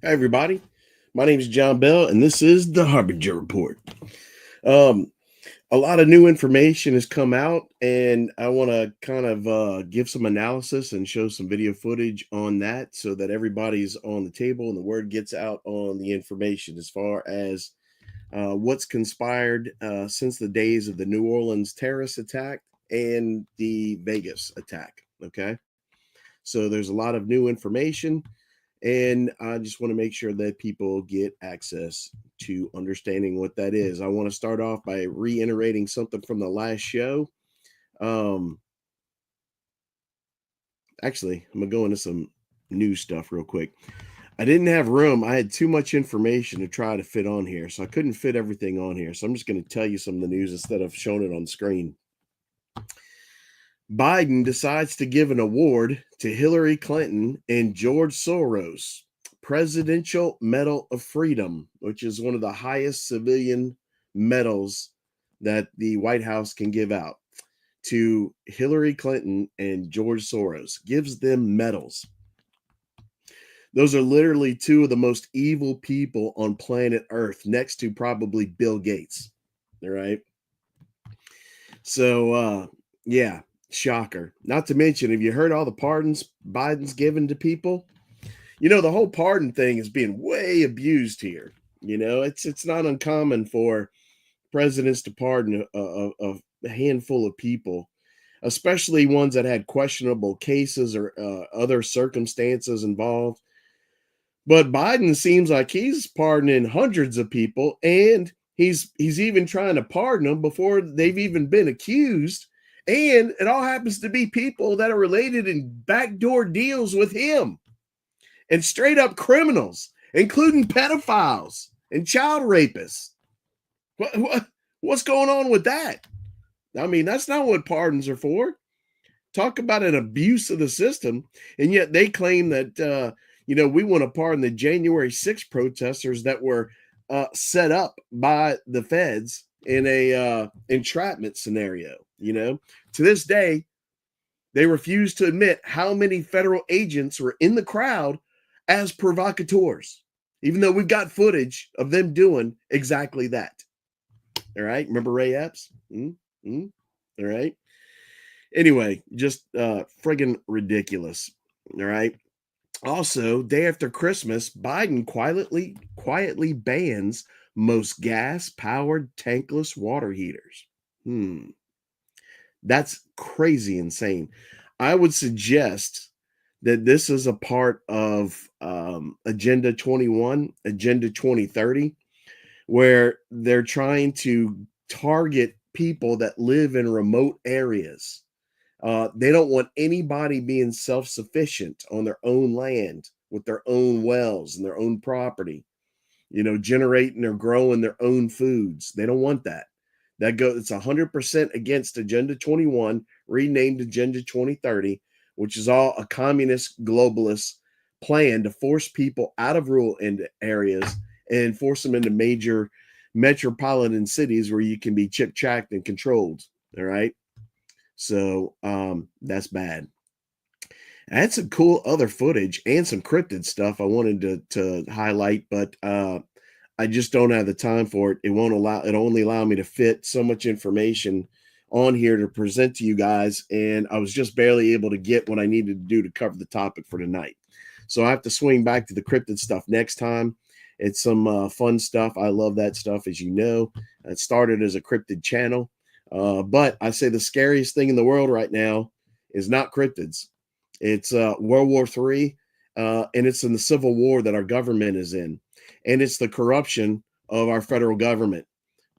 Hi, everybody. My name is John Bell, and this is the Harbinger Report. Um, a lot of new information has come out, and I want to kind of give some analysis and show some video footage on that so that everybody's on the table and the word gets out on the information as far as what's conspired since the days of the New Orleans terrorist attack and the Vegas attack. Okay. So there's a lot of new information. And I just want to make sure that people get access to understanding what that is. I want to start off by reiterating something from the last show. Um, Actually, I'm going to go into some new stuff real quick. I didn't have room. I had too much information to try to fit on here. So I couldn't fit everything on here. So I'm just going to tell you some of the news instead of showing it on screen. Biden decides to give an award to Hillary Clinton and George Soros, Presidential Medal of Freedom, which is one of the highest civilian medals that the White House can give out, to Hillary Clinton and George Soros. Gives them medals. Those are literally two of the most evil people on planet Earth, next to probably Bill Gates. All right. So, yeah. Shocker. Not to mention, have you heard all the pardons Biden's given to people? You know, the whole pardon thing is being way abused here. You know, it's not uncommon for presidents to pardon a handful of people, especially ones that had questionable cases or other circumstances involved. But Biden seems like he's pardoning hundreds of people, and he's even trying to pardon them before they've even been accused. And it all happens to be people that are related in backdoor deals with him and straight up criminals, including pedophiles and child rapists. What's going on with that? I mean, that's not what pardons are for. Talk about an abuse of the system. And yet they claim that, we want to pardon the January 6th protesters that were set up by the feds in a entrapment scenario. To this day, they refuse to admit how many federal agents were in the crowd as provocateurs, even though we've got footage of them doing exactly that. All right. Remember Ray Epps? All right. Anyway, just friggin' ridiculous. All right. Also, day after Christmas, Biden quietly bans most gas-powered tankless water heaters. That's crazy insane. I would suggest that this is a part of Agenda 21, Agenda 2030, where they're trying to target people that live in remote areas. They don't want anybody being self-sufficient on their own land with their own wells and their own property, generating or growing their own foods. They don't want that. It's 100% against Agenda 21, renamed Agenda 2030, which is all a communist globalist plan to force people out of rural areas and force them into major metropolitan cities where you can be chip-chacked and controlled. All right. So that's bad. I had some cool other footage and some cryptid stuff I wanted to highlight, but I just don't have the time for it. It only allow me to fit so much information on here to present to you guys, and I was just barely able to get what I needed to do to cover the topic for tonight. So I have to swing back to the cryptid stuff next time. It's some fun stuff. I love that stuff, as you know. It started as a cryptid channel, but I say the scariest thing in the world right now is not cryptids. It's World War III, and it's in the civil war that our government is in, and it's the corruption of our federal government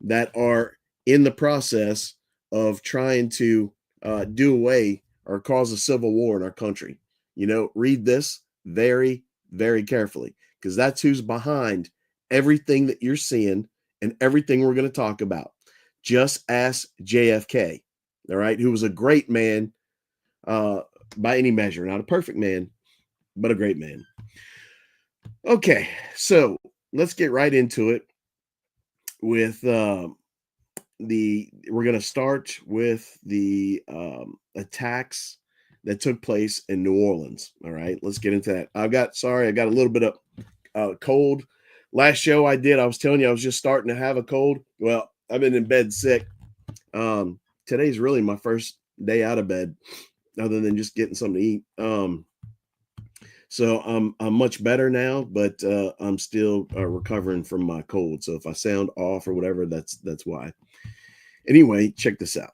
that are in the process of trying to do away or cause a civil war in our country. Read this very, very carefully, because that's who's behind everything that you're seeing and everything we're going to talk about. Just ask JFK, all right, who was a great man uh, by any measure, not a perfect man, but a great man. Okay, so let's get right into it with we're going to start with the attacks that took place in New Orleans. All right, let's get into that. I got a little bit of cold. Last show I did, I was telling you I was just starting to have a cold. Well, I've been in bed sick. Today's really my first day out of bed, other than just getting something to eat. So I'm much better now, but I'm still recovering from my cold. So if I sound off or whatever, that's why. Anyway, check this out.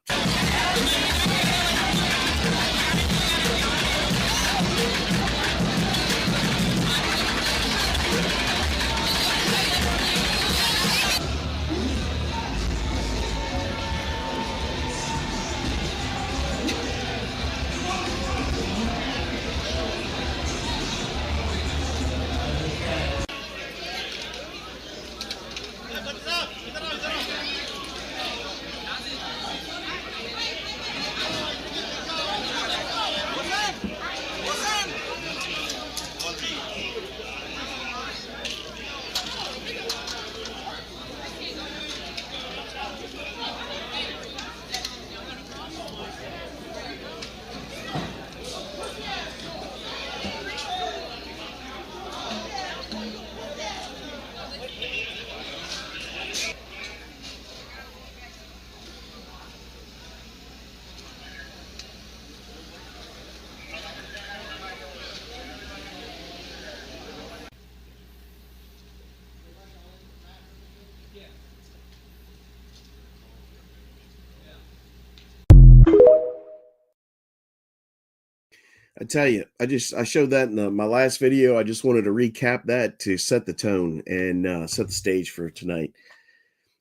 I tell you, I showed that in my last video. I just wanted to recap that to set the tone and set the stage for tonight.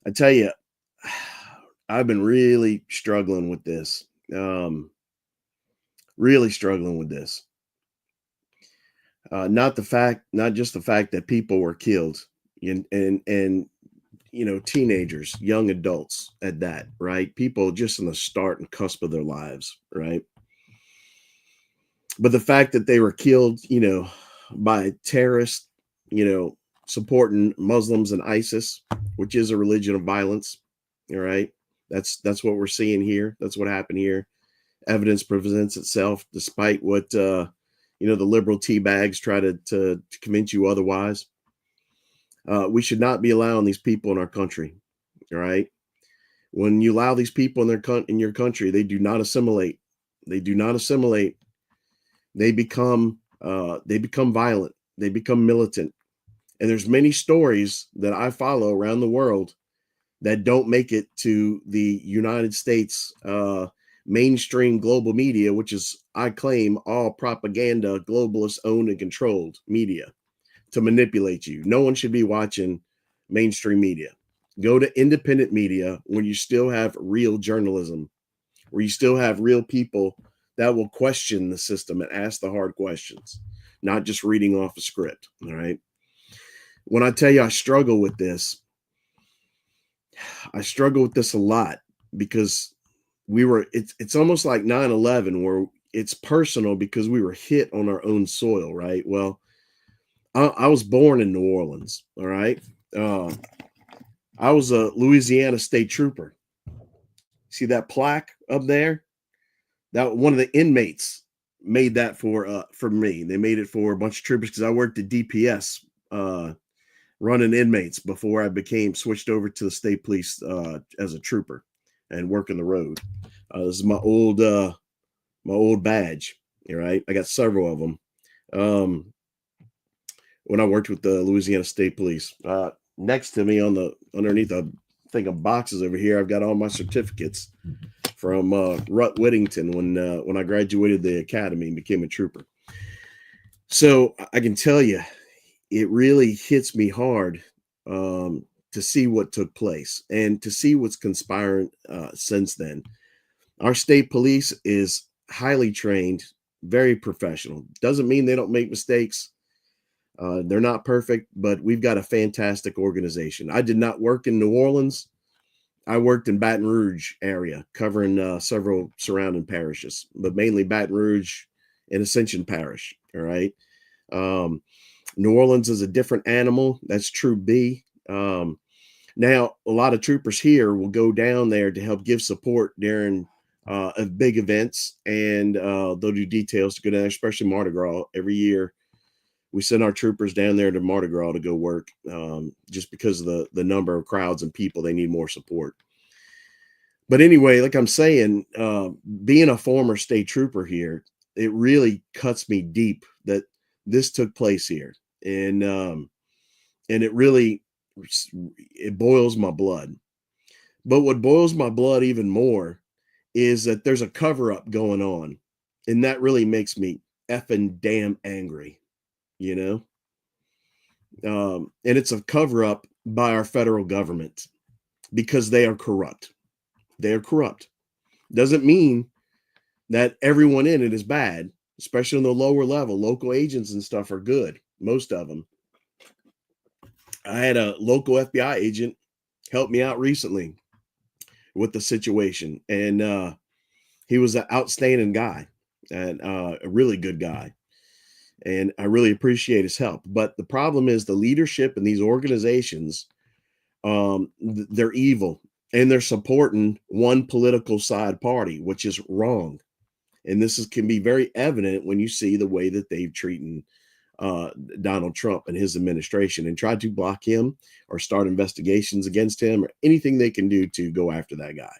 I tell you, I've been really struggling with this. Really struggling with this. Not just the fact that people were killed, and teenagers, young adults at that, right? People just in the start and cusp of their lives, right? But the fact that they were killed, by terrorists, supporting Muslims and ISIS, which is a religion of violence. All right. That's what we're seeing here. That's what happened here. Evidence presents itself despite what the liberal tea bags try to convince you otherwise. We should not be allowing these people in our country. All right. When you allow these people in your country, they do not assimilate. They do not assimilate. They become violent. They become militant. And there's many stories that I follow around the world that don't make it to the United States mainstream global media, which is, I claim, all propaganda, globalist owned and controlled media to manipulate you. No one should be watching mainstream media. Go to independent media when you still have real journalism, where you still have real people that will question the system and ask the hard questions, not just reading off a script. All right. When I tell you I struggle with this a lot, because it's almost like 9/11, where it's personal because we were hit on our own soil, right? Well, I was born in New Orleans. All right. I was a Louisiana state trooper. See that plaque up there? That one of the inmates made that for me. They made it for a bunch of troopers because I worked at DPS running inmates before I became switched over to the state police as a trooper and working the road. This is my old badge. All right, I got several of them. When I worked with the Louisiana State Police, next to me underneath a thing of boxes over here, I've got all my certificates from Rut Whittington when I graduated the academy and became a trooper. So I can tell you, it really hits me hard to see what took place and to see what's conspiring since then. Our state police is highly trained, very professional. Doesn't mean they don't make mistakes. They're not perfect, but we've got a fantastic organization. I did not work in New Orleans. I worked in Baton Rouge area, covering several surrounding parishes, but mainly Baton Rouge and Ascension Parish. All right. New Orleans is a different animal. That's true B. Now, a lot of troopers here will go down there to help give support during big events, and they'll do details to go down, especially Mardi Gras. Every year, we send our troopers down there to Mardi Gras to go work just because of the number of crowds and people. They need more support. But anyway, like I'm saying, being a former state trooper here, it really cuts me deep that this took place here. And it really, it boils my blood. But what boils my blood even more is that there's a cover up going on. And that really makes me effing damn angry, you know? And it's a cover up by our federal government because they are corrupt. They are corrupt. Doesn't mean that everyone in it is bad, especially on the lower level. Local agents and stuff are good, most of them. I had a local FBI agent help me out recently with the situation, and he was an outstanding guy and a really good guy. And I really appreciate his help. But the problem is the leadership in these organizations, they're evil and they're supporting one political side party, which is wrong. And this can be very evident when you see the way that they've treated Donald Trump and his administration and tried to block him or start investigations against him or anything they can do to go after that guy.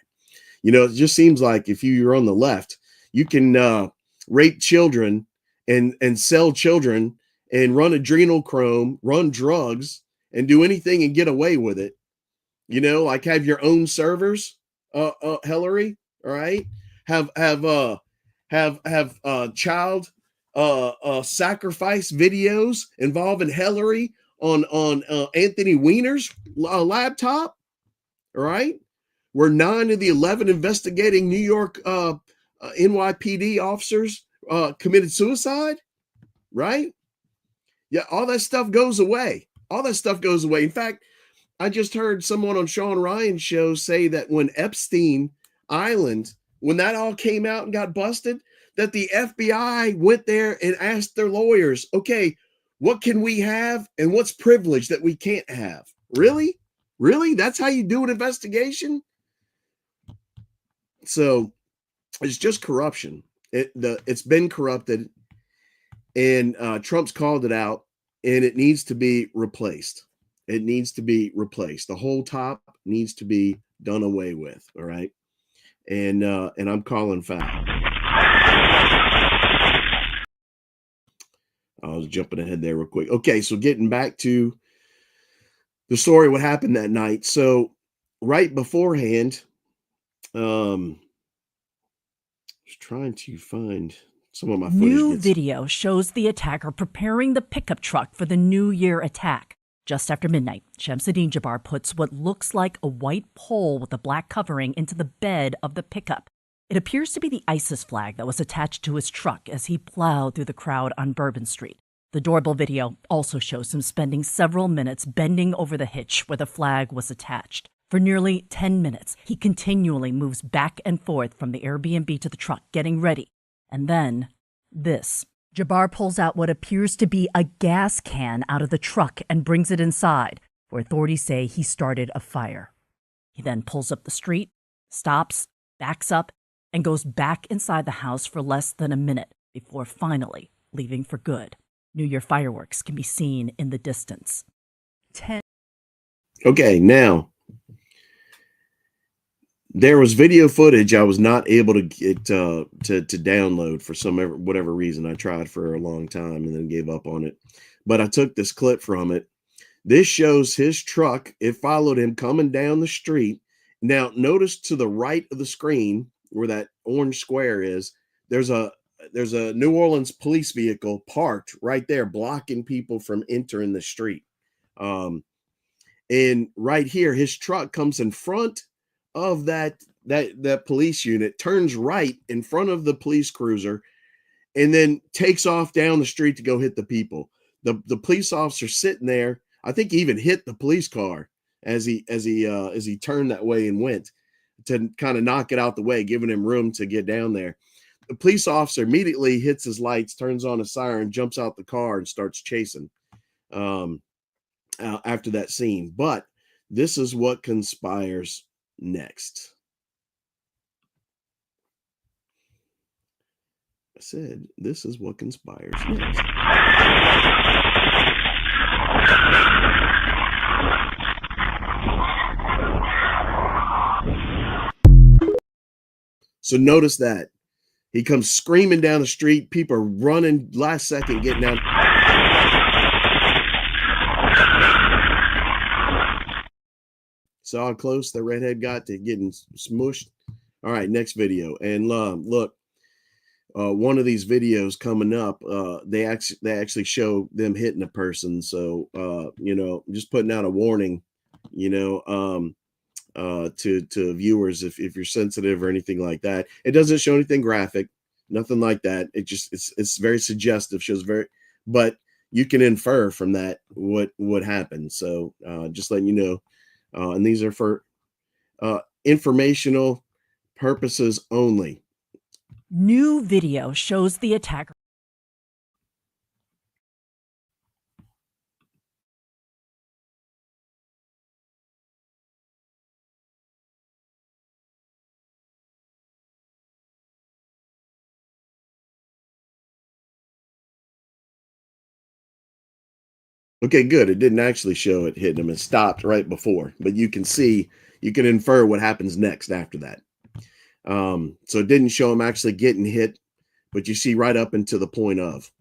You know, it just seems like if you're on the left, you can rape children and sell children and run adrenochrome, run drugs, and do anything and get away with it. You know, like have your own servers, Hillary. All right, have child sacrifice videos involving Hillary on Anthony Weiner's laptop. All right, where 9 of the 11 investigating New York NYPD officers committed suicide, right? Yeah, all that stuff goes away. All that stuff goes away. In fact, I just heard someone on Sean Ryan's show say that when Epstein Island, when that all came out and got busted, that the FBI went there and asked their lawyers, okay, what can we have and what's privilege that we can't have? Really? Really? That's how you do an investigation? So it's just corruption. It's been corrupted, and Trump's called it out, and it needs to be replaced. It needs to be replaced. The whole top needs to be done away with. All right, and I'm calling foul. I was jumping ahead there real quick. Okay, so getting back to the story, what happened that night. So right beforehand, was trying to find some of my footage. New video shows the attacker preparing the pickup truck for the New Year attack. Just after midnight, Shamsuddin Jabbar puts what looks like a white pole with a black covering into the bed of the pickup. It appears to be the ISIS flag that was attached to his truck as he plowed through the crowd on Bourbon Street. The doorbell video also shows him spending several minutes bending over the hitch where the flag was attached. For nearly 10 minutes, he continually moves back and forth from the Airbnb to the truck, getting ready. And then, this. Jabbar pulls out what appears to be a gas can out of the truck and brings it inside, where authorities say he started a fire. He then pulls up the street, stops, backs up, and goes back inside the house for less than a minute. before finally leaving for good. New Year fireworks can be seen in the distance. Okay, now there was video footage I was not able to get to download for whatever reason. I tried for a long time and then gave up on it. But I took this clip from it. This shows his truck. It followed him coming down the street. Now, notice to the right of the screen where that orange square is, there's a New Orleans police vehicle parked right there, blocking people from entering the street. And right here, his truck comes in front of that police unit, turns right in front of the police cruiser, and then takes off down the street to go hit the people. The police officer sitting there, I think he even hit the police car as he turned that way and went to kind of knock it out the way, giving him room to get down there. The police officer immediately hits his lights, turns on a siren, jumps out the car, and starts chasing after that scene. But this is what conspires next. I said, this is what conspires next. So notice that he comes screaming down the street. People are running last second, getting out. Saw how close the redhead got to getting smushed. All right, next video. And look, one of these videos coming up, they actually show them hitting a person. So just putting out a warning, to viewers if you're sensitive or anything like that. It doesn't show anything graphic, nothing like that. It's very suggestive, shows but you can infer from that what happened. So just letting you know. And these are for informational purposes only. New video shows the attacker. Okay, good. It didn't actually show it hitting him. It stopped right before, but you can infer what happens next after that. So it didn't show him actually getting hit, but you see right up into the point of.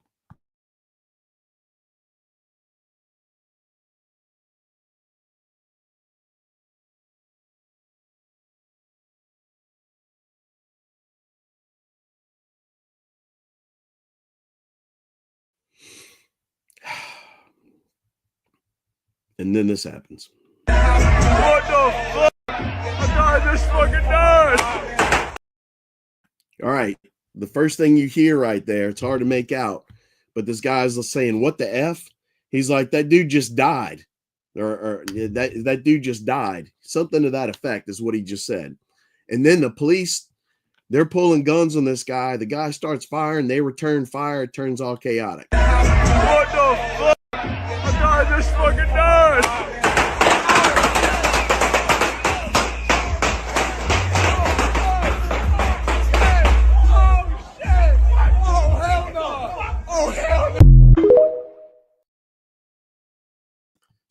And then this happens. What the fuck? I died this fucking died. All right. The first thing you hear right there, it's hard to make out, but this guy's saying, "What the F?" He's like, "That dude just died." Or that dude just died. Something to that effect is what he just said. And then the police, they're pulling guns on this guy. The guy starts firing. They return fire. It turns all chaotic. What the fuck? I died this fucking died.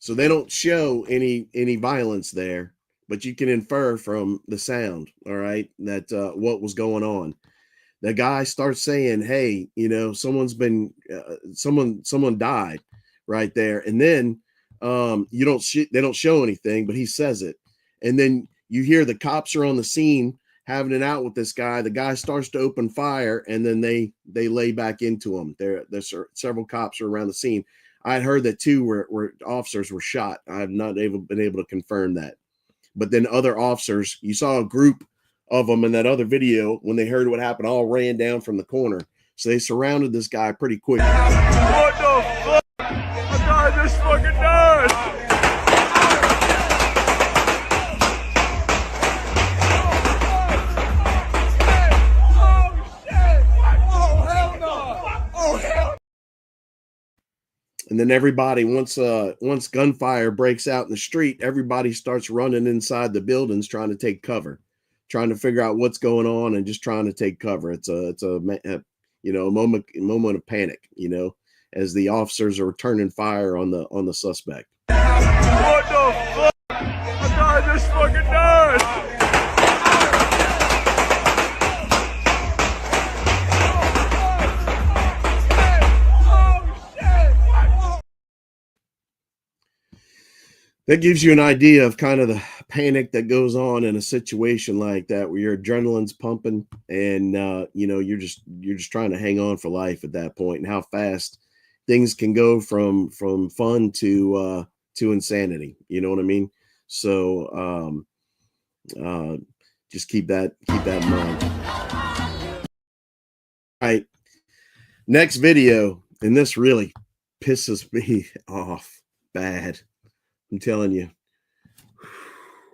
So they don't show any violence there, but you can infer from the sound, all right, that what was going on. The guy starts saying, "Hey, someone's been someone died right there," and then they don't show anything, but he says it, and then you hear the cops are on the scene having it out with this guy. The guy starts to open fire, and then they lay back into him. There's several cops are around the scene. I had heard that two where officers were shot. I have not been able to confirm that. But then other officers, you saw a group of them in that other video when they heard what happened, all ran down from the corner. So they surrounded this guy pretty quickly. What the fuck? I died this fucking died. And then everybody, once gunfire breaks out in the street, everybody starts running inside the buildings trying to take cover, trying to figure out what's going on and just trying to take cover. It's a a moment of panic, as the officers are turning fire on the suspect. What the fuck? I died this fucking nurse! That gives you an idea of kind of the panic that goes on in a situation like that, where your adrenaline's pumping and you're just trying to hang on for life at that point, and how fast things can go from fun to insanity. You know what I mean? So just keep that in mind. All right, next video, and this really pisses me off bad. I'm telling you.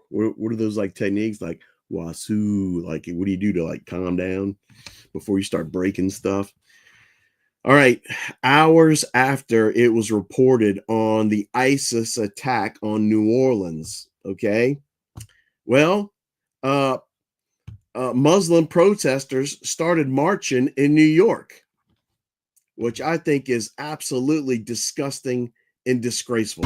What are those like techniques, like wasu? Like, what do you do to like calm down before you start breaking stuff? All right, hours after it was reported on the ISIS attack on New Orleans, okay? Well, Muslim protesters started marching in New York, which I think is absolutely disgusting and disgraceful.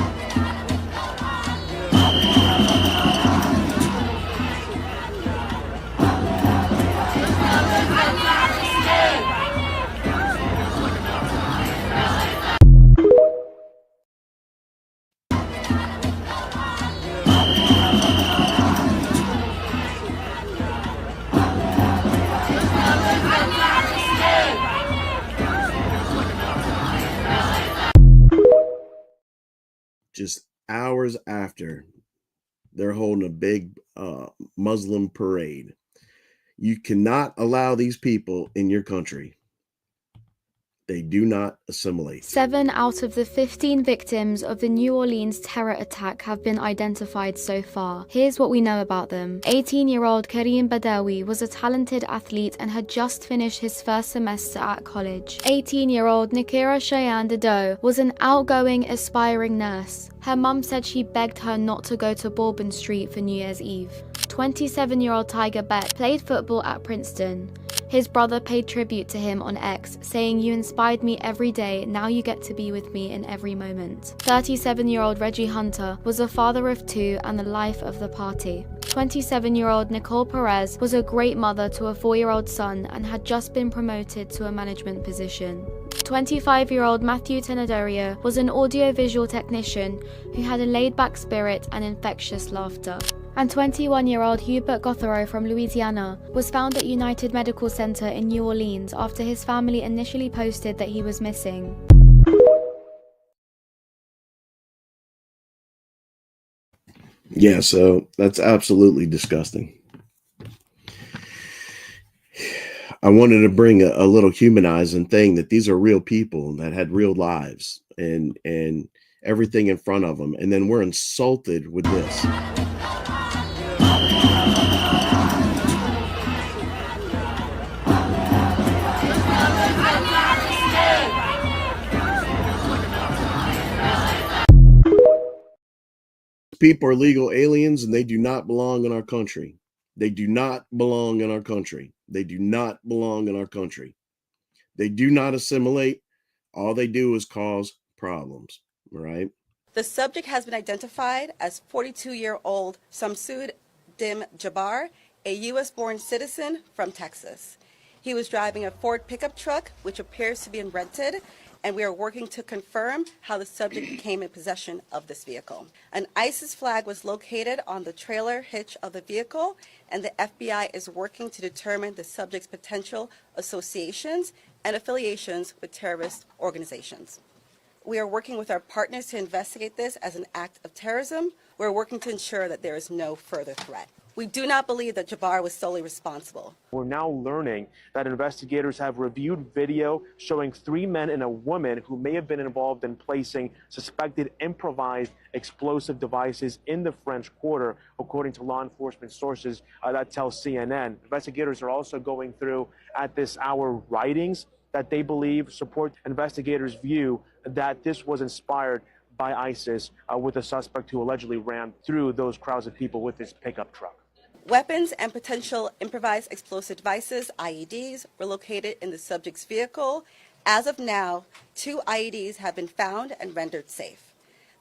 Just hours after, they're holding a big Muslim parade. You cannot allow these people in your country. They do not assimilate. 7 out of the 15 victims of the New Orleans terror attack have been identified so far. Here's what we know about them. 18-year-old Kareem Badawi was a talented athlete and had just finished his first semester at college. 18-year-old Nakira Cheyenne Dedeaux was an outgoing, aspiring nurse. Her mum said she begged her not to go to Bourbon Street for New Year's Eve. 27-year-old Tiger Beck played football at Princeton. His brother paid tribute to him on X, saying, "You inspired me every day, now you get to be with me in every moment." 37-year-old Reggie Hunter was a father of 2 and the life of the party. 27-year-old Nicole Perez was a great mother to a 4-year-old son and had just been promoted to a management position. 25-year-old Matthew Tenedoria was an audiovisual technician who had a laid-back spirit and infectious laughter. And 21-year-old Hubert Gothero from Louisiana was found at United Medical Center in New Orleans after his family initially posted that he was missing. Yeah, so that's absolutely disgusting. I wanted to bring a little humanizing thing, that these are real people that had real lives and everything in front of them, and then we're insulted with this. People are legal aliens and they do not belong in our country. They do not belong in our country. They do not belong in our country. They do not assimilate. All they do is cause problems, right? The subject has been identified as 42-year-old Samsud Dim Jabbar, a U.S.-born citizen from Texas. He was driving a Ford pickup truck, which appears to be rented, and we are working to confirm how the subject came in possession of this vehicle. An ISIS flag was located on the trailer hitch of the vehicle, and the FBI is working to determine the subject's potential associations and affiliations with terrorist organizations. We are working with our partners to investigate this as an act of terrorism. We're working to ensure that there is no further threat. We do not believe that Jabbar was solely responsible. We're now learning that investigators have reviewed video showing 3 men and a woman who may have been involved in placing suspected improvised explosive devices in the French Quarter, according to law enforcement sources that tell CNN. Investigators are also going through at this hour writings that they believe support investigators' view that this was inspired by ISIS with a suspect who allegedly ran through those crowds of people with his pickup truck. Weapons and potential improvised explosive devices, IEDs, were located in the subject's vehicle. As of now, 2 IEDs have been found and rendered safe.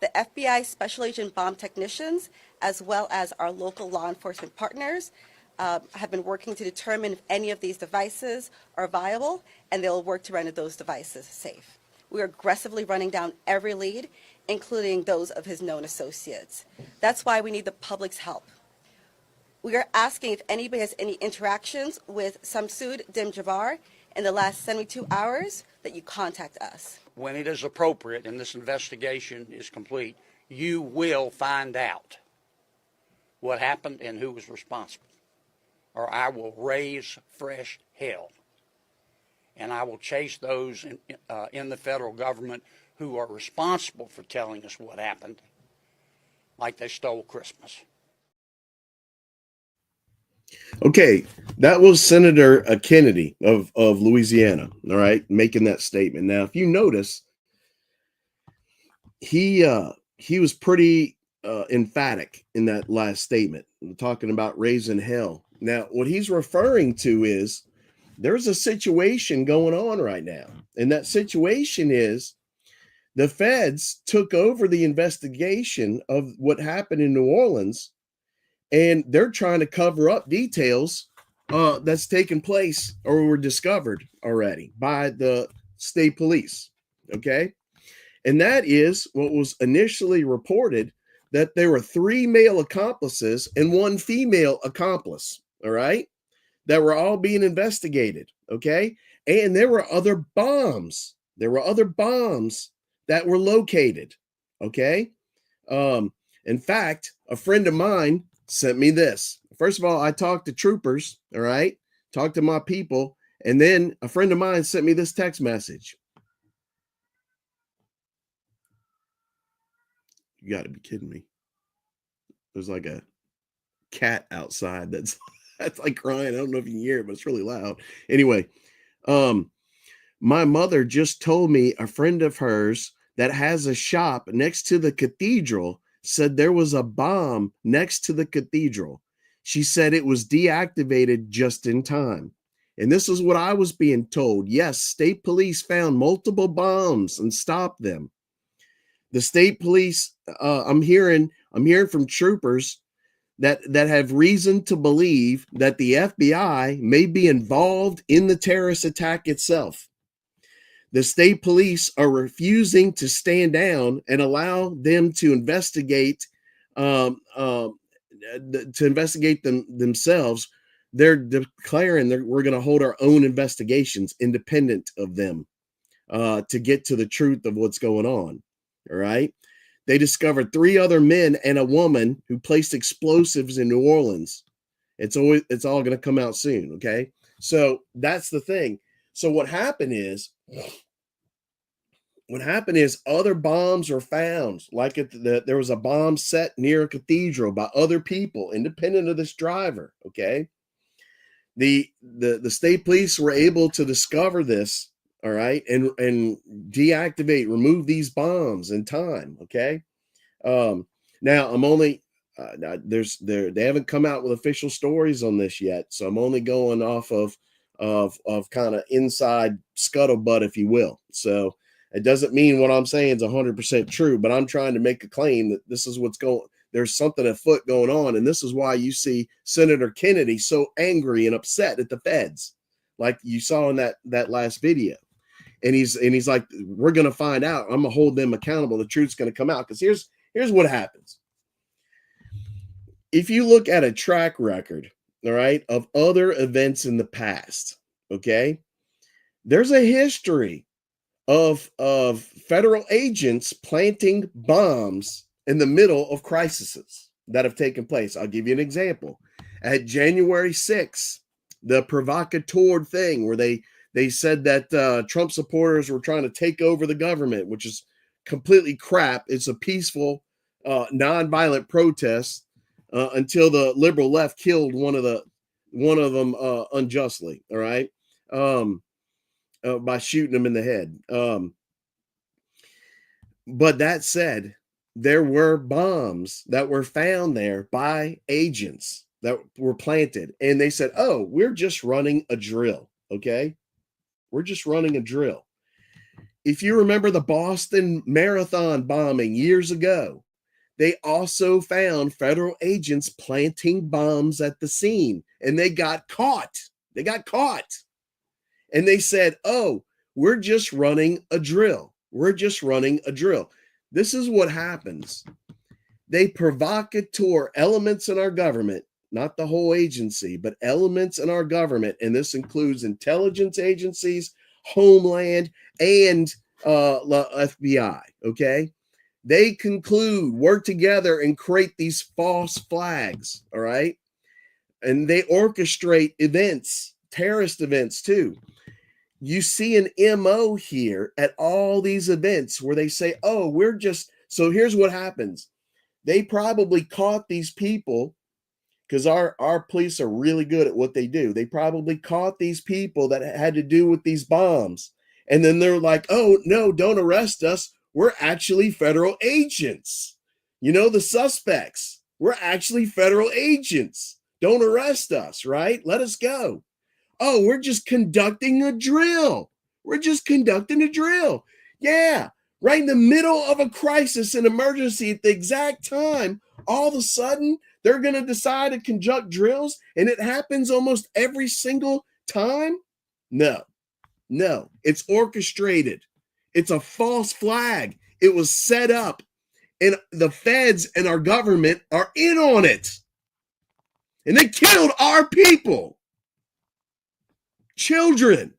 The FBI Special Agent Bomb Technicians, as well as our local law enforcement partners, have been working to determine if any of these devices are viable, and they'll work to render those devices safe. We are aggressively running down every lead, including those of his known associates. That's why we need the public's help. We are asking if anybody has any interactions with Samsud Dim Jabbar in the last 72 hours that you contact us. When it is appropriate and this investigation is complete, you will find out what happened and who was responsible, or I will raise fresh hell. And I will chase those in the federal government who are responsible for telling us what happened, like they stole Christmas. Okay, that was Senator Kennedy of Louisiana, all right, making that statement. Now, if you notice, he was pretty emphatic in that last statement, talking about raising hell. Now, what he's referring to is there's a situation going on right now, and that situation is the feds took over the investigation of what happened in New Orleans, and they're trying to cover up details that's taken place or were discovered already by the state police. Okay. And that is what was initially reported, that there were 3 male accomplices and 1 female accomplice. All right. That were all being investigated. Okay. And there were other bombs. There were other bombs that were located. Okay. In fact, a friend of mine sent me this. First of all, I talked to troopers, all right, talked to my people, and then a friend of mine sent me this text message. You got to be kidding me. There's like a cat outside that's like crying. I don't know if you can hear it, but it's really loud. Anyway, my mother just told me a friend of hers that has a shop next to the cathedral said there was a bomb next to the cathedral. She said it was deactivated just in time. And this is what I was being told. Yes, state police found multiple bombs and stopped them. The state police, I'm hearing from troopers that have reason to believe that the FBI may be involved in the terrorist attack itself. The state police are refusing to stand down and allow them to investigate themselves. They're declaring we're going to hold our own investigations independent of them to get to the truth of what's going on. All right. They discovered 3 other men and a woman who placed explosives in New Orleans. It's all going to come out soon. Okay. So that's the thing. So what happened is other bombs were found. Like there was a bomb set near a cathedral by other people, independent of this driver. Okay. The state police were able to discover this. All right. And deactivate, remove these bombs in time. Okay. Now I'm only, they haven't come out with official stories on this yet. So I'm only going off of kind of inside scuttlebutt, if you will. So it doesn't mean what I'm saying is 100% true, but I'm trying to make a claim that this is what's going, there's something afoot going on. And this is why you see Senator Kennedy so angry and upset at the feds, like you saw in that last video. And he's like, we're going to find out. I'm going to hold them accountable. The truth's going to come out. Because here's what happens. If you look at a track record, all right, of other events in the past, okay, there's a history of federal agents planting bombs in the middle of crises that have taken place. I'll give you an example. At January 6th, the provocateur thing where they said that Trump supporters were trying to take over the government, which is completely crap. It's a peaceful, nonviolent protest until the liberal left killed one of them unjustly. All right. By shooting him in the head. But that said, there were bombs that were found there by agents. that were planted. And they said, oh, we're just running a drill. Okay. We're just running a drill. If you remember the Boston Marathon bombing years ago, they also found federal agents planting bombs at the scene, and they got caught. They got caught. And they said, oh, we're just running a drill. We're just running a drill. This is what happens. They provocateur elements in our government, not the whole agency, but elements in our government, and this includes intelligence agencies, Homeland, and FBI, okay? They conclude, work together, and create these false flags, all right? And they orchestrate events, terrorist events too. You see an MO here at all these events where they say, oh, we're just, so here's what happens. They probably caught these people because our police are really good at what they do. They probably caught these people that had to do with these bombs. And then they're like, oh, no, don't arrest us. We're actually federal agents. You know, the suspects. We're actually federal agents. Don't arrest us, right? Let us go. Oh, we're just conducting a drill. We're just conducting a drill. Yeah, right in the middle of a crisis and emergency at the exact time, all of a sudden, they're going to decide to conduct drills, and it happens almost every single time? No, it's orchestrated. It's a false flag. It was set up, and the feds and our government are in on it. And they killed our people. Children.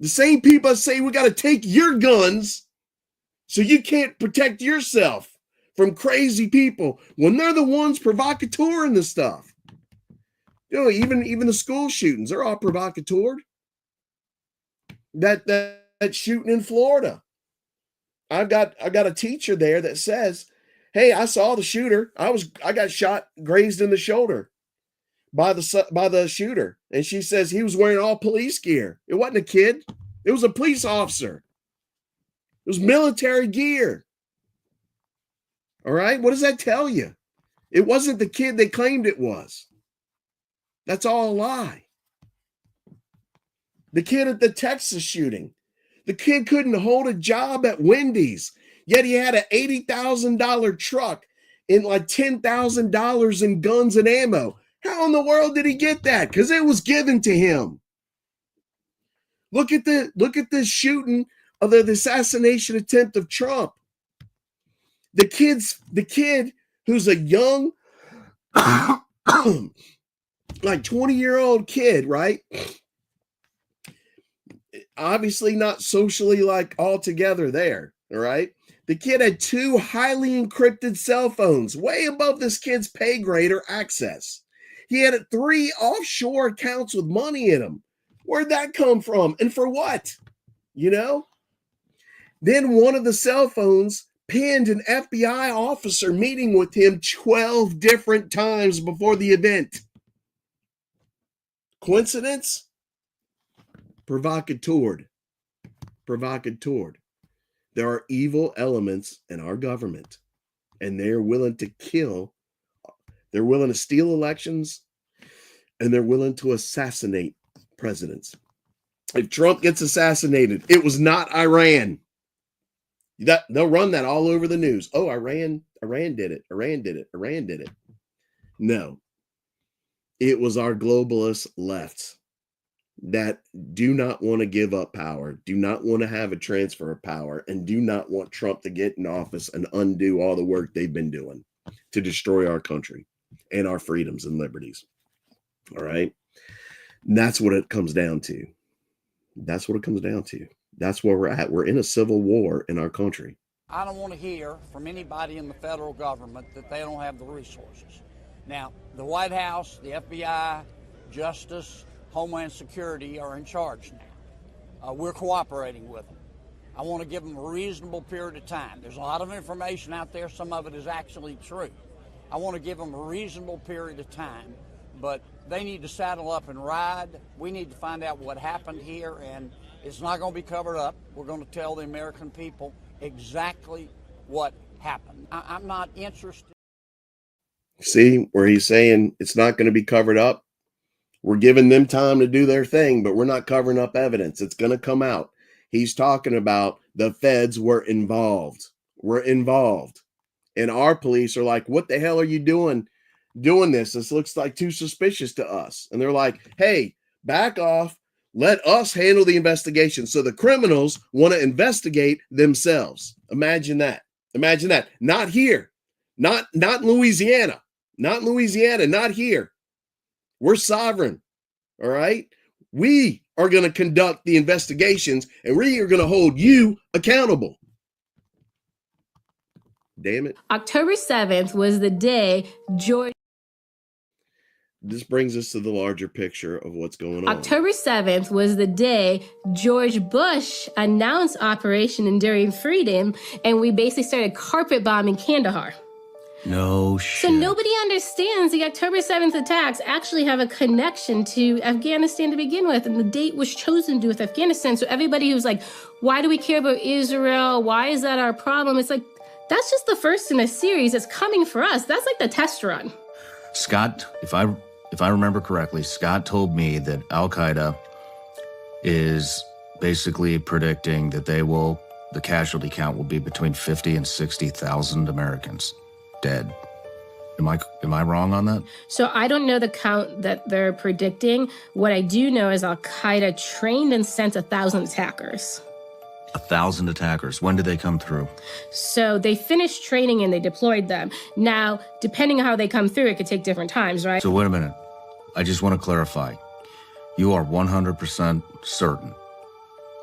The same people say we got to take your guns so you can't protect yourself from crazy people when they're the ones provocateuring the stuff. You know, even the school shootings, they're all provocateured. That shooting in Florida. I got a teacher there that says, hey, I saw the shooter. I got shot, grazed in the shoulder by the shooter. And she says he was wearing all police gear. It wasn't a kid. It was a police officer. It was military gear. All right. What does that tell you? It wasn't the kid they claimed it was. That's all a lie. The kid at the Texas shooting. The kid couldn't hold a job at Wendy's, yet he had an $80,000 truck and like $10,000 in guns and ammo. How in the world did he get that? Because it was given to him. Look at the shooting of the assassination attempt of Trump. The kid who's a young, like 20-year-old kid, right? Obviously not socially like all together there, all right? The kid had 2 highly encrypted cell phones, way above this kid's pay grade or access. He had 3 offshore accounts with money in them. Where'd that come from? And for what? You know? Then one of the cell phones pinned an FBI officer meeting with him 12 different times before the event. Coincidence? Provocateured. There are evil elements in our government, and they're willing to kill. They're willing to steal elections, and they're willing to assassinate presidents. If Trump gets assassinated, it was not Iran. They'll run that all over the news. Oh, Iran did it. Iran did it. No. It was our globalist left that do not want to give up power, do not want to have a transfer of power, and do not want Trump to get in office and undo all the work they've been doing to destroy our country and our freedoms and liberties. All right. And that's what it comes down to. That's where we're at. We're in a civil war in our country. I don't want to hear from anybody in the federal government that they don't have the resources. Now, the White House, the FBI, Justice, Homeland Security are in charge now. We're cooperating with them. I want to give them a reasonable period of time. There's a lot of information out there. Some of it is actually true. I want to give them a reasonable period of time, but they need to saddle up and ride. We need to find out what happened here, and it's not going to be covered up. We're going to tell the American people exactly what happened. I'm not interested. See where he's saying it's not going to be covered up? We're giving them time to do their thing, but we're not covering up evidence. It's going to come out. He's talking about the feds were involved. We're involved. And our police are like, what the hell are you doing this? This looks like too suspicious to us. And they're like, hey, back off. Let us handle the investigation. So the criminals want to investigate themselves. Imagine that. Imagine that. Not here. Not in Louisiana. Not in Louisiana. Not here. We're sovereign. All right. We are going to conduct the investigations and we are going to hold you accountable. Damn it. October 7th was the day George. This brings us to the larger picture of what's going on. October 7th was the day George Bush announced Operation Enduring Freedom, and we basically started carpet bombing Kandahar. No shit. So nobody understands the October 7th attacks actually have a connection to Afghanistan to begin with, and the date was chosen to do with Afghanistan. So everybody who's like, why do we care about Israel? Why is that our problem? It's like, that's just the first in a series that's coming for us. That's like the test run. Scott, if I remember correctly, Scott told me that Al-Qaeda is basically predicting that the casualty count will be between 50 and 60,000 Americans dead. Am I wrong on that? So I don't know the count that they're predicting. What I do know is Al-Qaeda trained and sent 1,000 attackers. 1,000 attackers. When did they come through? So they finished training and they deployed them. Now, depending on how they come through, it could take different times, right? So wait a minute. I just want to clarify. You are 100% certain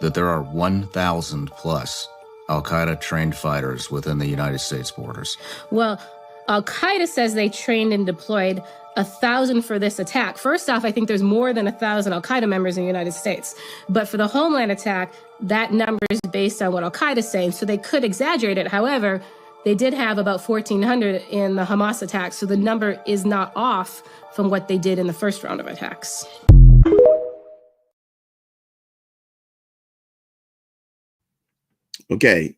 that there are 1,000 plus Al-Qaeda trained fighters within the United States borders? Well, Al-Qaeda says they trained and deployed 1,000 for this attack. First off, I think there's more than 1,000 Al-Qaeda members in the United States. But for the Homeland attack, that number is based on what Al-Qaeda is saying, so they could exaggerate it. However, they did have about 1,400 in the Hamas attack, so the number is not off from what they did in the first round of attacks. Okay,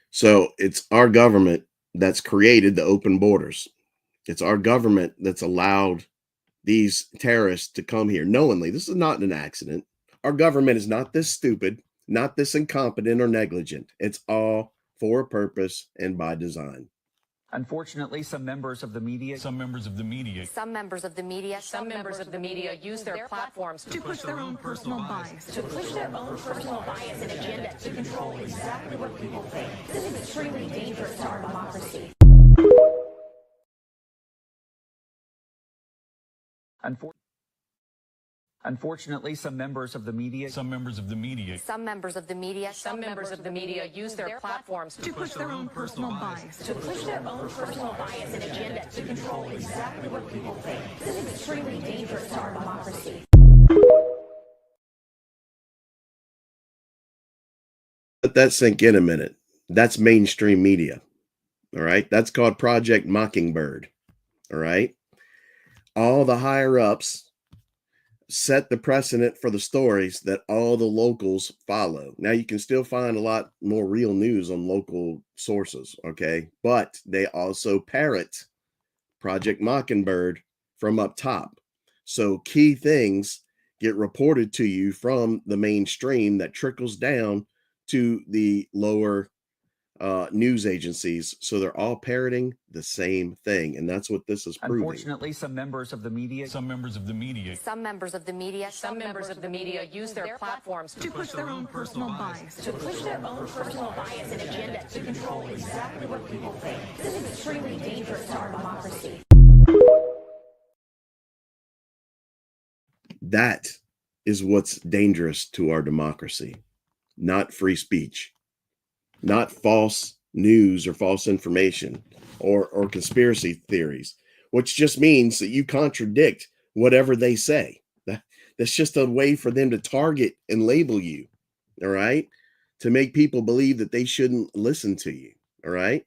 so it's our government that's created the open borders. It's our government that's allowed these terrorists to come here knowingly. This is not an accident. Our government is not this stupid, not this incompetent or negligent. It's all for a purpose and by design. Unfortunately, some members of the media use their platforms to push their own personal bias, and agenda to control exactly what people think. This is extremely dangerous to our democracy. Unfortunately, some members of the media use their platforms to push their own personal bias, and agenda to control exactly what people think. This is extremely dangerous to our democracy. Let that sink in a minute. That's mainstream media. All right. That's called Project Mockingbird. All right. All the higher ups set the precedent for the stories that all the locals follow. Now you can still find a lot more real news on local sources, okay? But they also parrot Project Mockingbird from up top. So key things get reported to you from the mainstream that trickles down to the lower news agencies. So they're all parroting the same thing. And that's what this is proving. Unfortunately, some members of the media use their platforms to push their own personal bias, and agenda to control exactly what people think. This is extremely dangerous to our democracy. That is what's dangerous to our democracy, not free speech. Not false news or false information or conspiracy theories, which just means that you contradict whatever they say. That's just a way for them to target and label you, all right? To make people believe that they shouldn't listen to you, all right?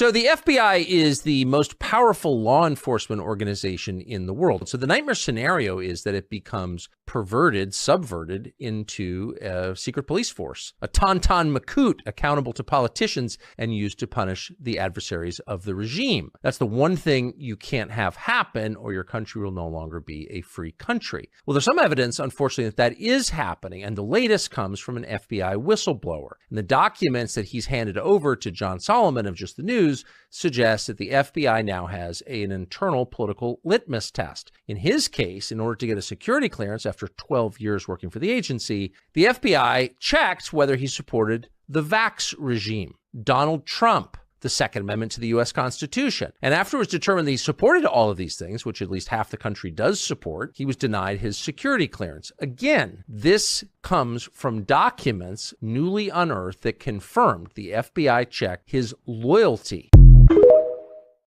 So the FBI is the most powerful law enforcement organization in the world. So the nightmare scenario is that it becomes perverted, subverted into a secret police force, a tauntaun macoute accountable to politicians and used to punish the adversaries of the regime. That's the one thing you can't have happen, or your country will no longer be a free country. Well, there's some evidence, unfortunately, that is happening, and the latest comes from an FBI whistleblower. And the documents that he's handed over to John Solomon of Just the News suggests that the FBI now has an internal political litmus test. In his case, in order to get a security clearance after 12 years working for the agency, the FBI checked whether he supported the vax regime, Donald Trump, the Second Amendment to the U.S. Constitution. And after it was determined that he supported all of these things, which at least half the country does support, he was denied his security clearance. Again, this comes from documents newly unearthed that confirmed the FBI checked his loyalty.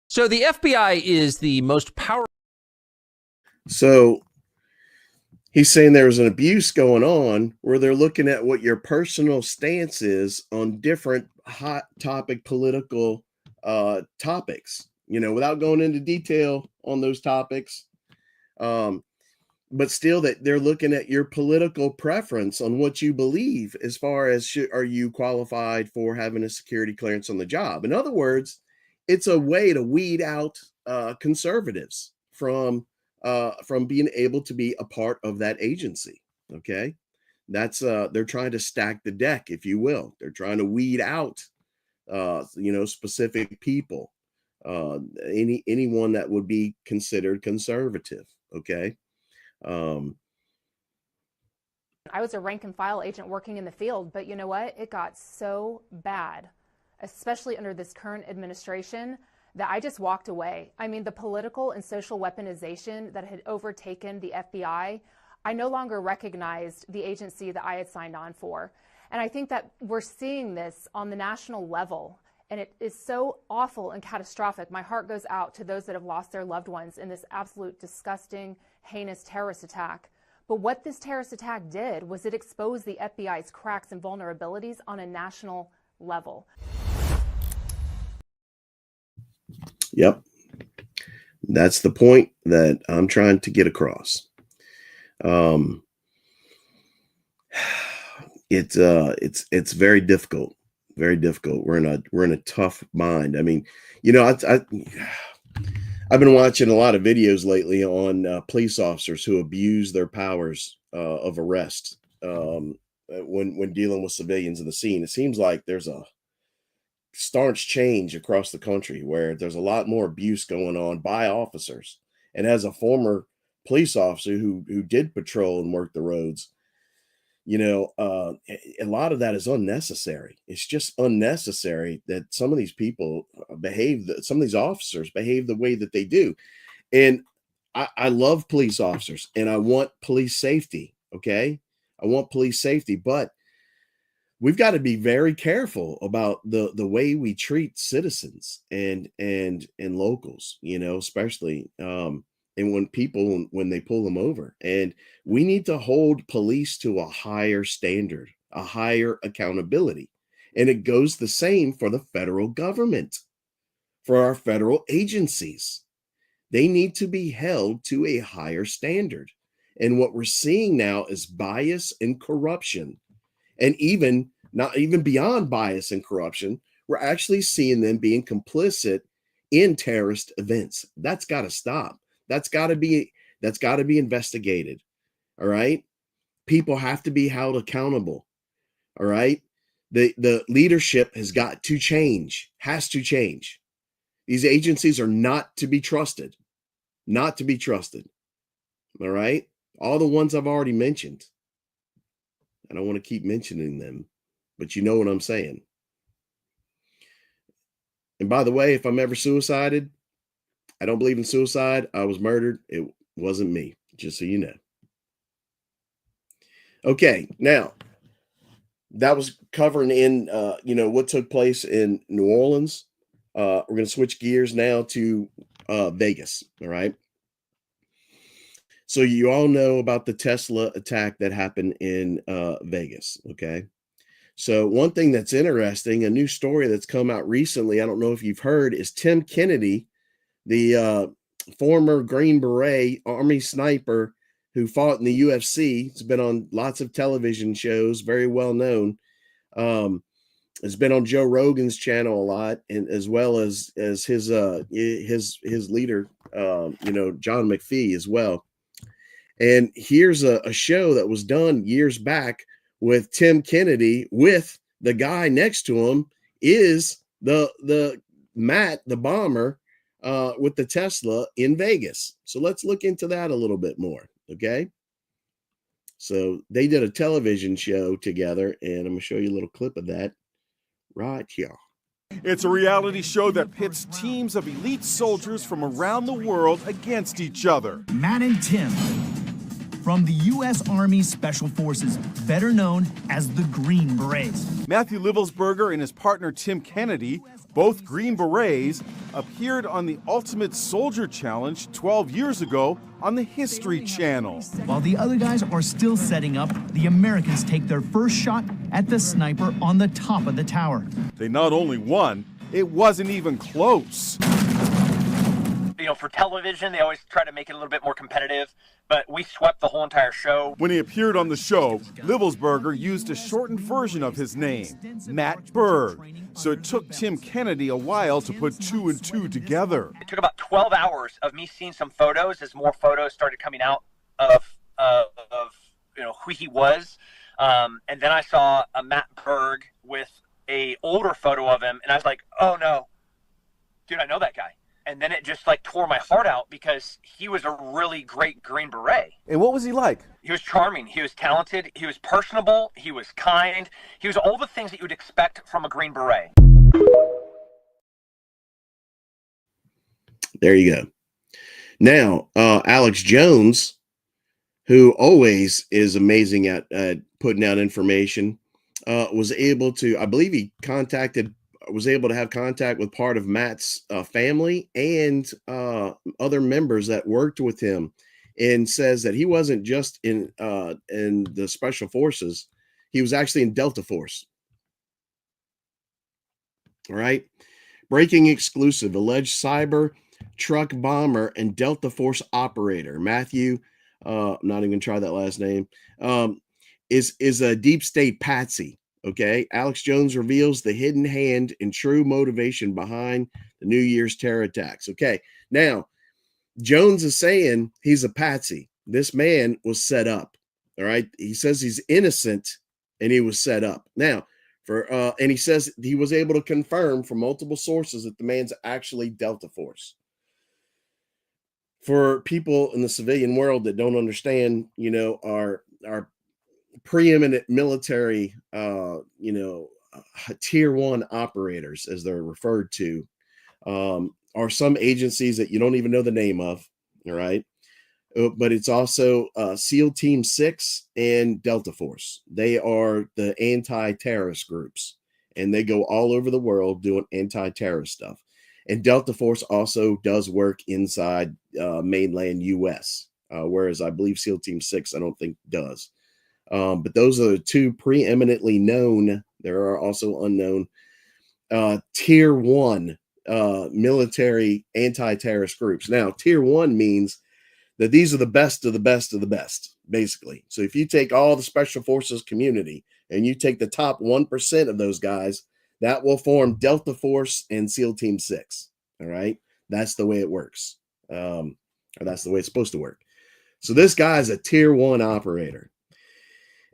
So the FBI is the most powerful. So he's saying there's an abuse going on where they're looking at what your personal stance is on different hot topic political topics, without going into detail on those topics. But still that they're looking at your political preference on what you believe as far as are you qualified for having a security clearance on the job. In other words, it's a way to weed out conservatives from being able to be a part of that agency. Okay. That's they're trying to stack the deck, if you will. They're trying to weed out, specific people, anyone that would be considered conservative. Okay. I was a rank and file agent working in the field, but you know what? It got so bad, especially under this current administration, that I just walked away. I mean, the political and social weaponization that had overtaken the FBI, I no longer recognized the agency that I had signed on for. And I think that we're seeing this on the national level, and it is so awful and catastrophic. My heart goes out to those that have lost their loved ones in this absolute disgusting, heinous terrorist attack. But what this terrorist attack did was it exposed the FBI's cracks and vulnerabilities on a national level. Yep. That's the point that I'm trying to get across. It's very difficult, very difficult. We're in a tough bind. I mean, I've been watching a lot of videos lately on police officers who abuse their powers of arrest when dealing with civilians in the scene. It seems like there's a staunch change across the country where there's a lot more abuse going on by officers. And as a former police officer who did patrol and work the roads, a lot of that is unnecessary. It's just unnecessary that some of these people some of these officers behave the way that they do. And I love police officers and I want police safety. Okay. I want police safety, but we've got to be very careful about the way we treat citizens and locals, especially, and when they pull them over. And we need to hold police to a higher standard, a higher accountability. And it goes the same for the federal government, for our federal agencies. They need to be held to a higher standard. And what we're seeing now is bias and corruption. And not even beyond bias and corruption, we're actually seeing them being complicit in terrorist events. That's got to stop. That's got to be investigated. All right. People have to be held accountable. All right. The leadership has to change. These agencies are not to be trusted. Not to be trusted. All right. All the ones I've already mentioned. I don't want to keep mentioning them, but you know what I'm saying. And by the way, if I'm ever suicided, I don't believe in suicide. I was murdered. It wasn't me, just so you know. Okay, now that was covering in, what took place in New Orleans. We're going to switch gears now to Vegas. All right. So you all know about the Tesla attack that happened in Vegas. Okay. So one thing that's interesting, a new story that's come out recently, I don't know if you've heard, is Tim Kennedy, the former Green Beret Army sniper who fought in the UFC. He's been on lots of television shows, very well known. Has been on Joe Rogan's channel a lot, and as well as his leader, John McPhee as well. And here's a show that was done years back with Tim Kennedy, with the guy next to him is the Matt, the bomber, with the Tesla in Vegas. So let's look into that a little bit more. Okay. So they did a television show together, and I'm going to show you a little clip of that right here. It's a reality show that pits teams of elite soldiers from around the world against each other. Matt and Tim from the U.S. Army Special Forces, better known as the Green Berets. Matthew Livelsberger and his partner Tim Kennedy, both Green Berets, appeared on the Ultimate Soldier Challenge 12 years ago on the History Channel. While the other guys are still setting up, the Americans take their first shot at the sniper on the top of the tower. They not only won, it wasn't even close. You know, for television, they always try to make it a little bit more competitive, but we swept the whole entire show. When he appeared on the show, Livelsberger used a shortened version of his name, Matt Berg. So it took Tim Kennedy a while to put 2 and 2 together. It took about 12 hours of me seeing some photos as more photos started coming out of who he was. And then I saw a Matt Berg with a older photo of him, and I was like, oh no, dude, I know that guy. And then it just like tore my heart out because he was a really great Green Beret. And what was he like? He was charming. He was talented. He was personable. He was kind. He was all the things that you would expect from a Green Beret. There you go. Now, Alex Jones, who always is amazing at putting out information, was able to, I believe he was able to have contact with part of Matt's family and other members that worked with him, and says that he wasn't just in the Special Forces. He was actually in Delta Force. All right. Breaking exclusive: alleged cyber truck bomber and Delta Force operator Matthew, I'm not even gonna try that last name, is a deep state patsy. Okay, Alex Jones reveals the hidden hand and true motivation behind the New Year's terror attacks. Okay, now Jones is saying he's a patsy. This man was set up. All right, he says he's innocent and he was set up. Now, and he says he was able to confirm from multiple sources that the man's actually Delta Force. For people in the civilian world that don't understand, our preeminent military, tier 1 operators, as they're referred to, are some agencies that you don't even know the name of. All right. But it's also SEAL Team 6 and Delta Force. They are the anti-terrorist groups, and they go all over the world doing anti-terrorist stuff. And Delta Force also does work inside mainland U.S., whereas I believe SEAL Team 6, I don't think does. But those are the two preeminently known. There are also unknown tier 1 military anti-terrorist groups. Now, tier 1 means that these are the best of the best of the best, basically. So if you take all the Special Forces community and you take the top 1% of those guys, that will form Delta Force and SEAL Team 6. All right. That's the way it works. Or that's the way it's supposed to work. So this guy is a tier 1 operator.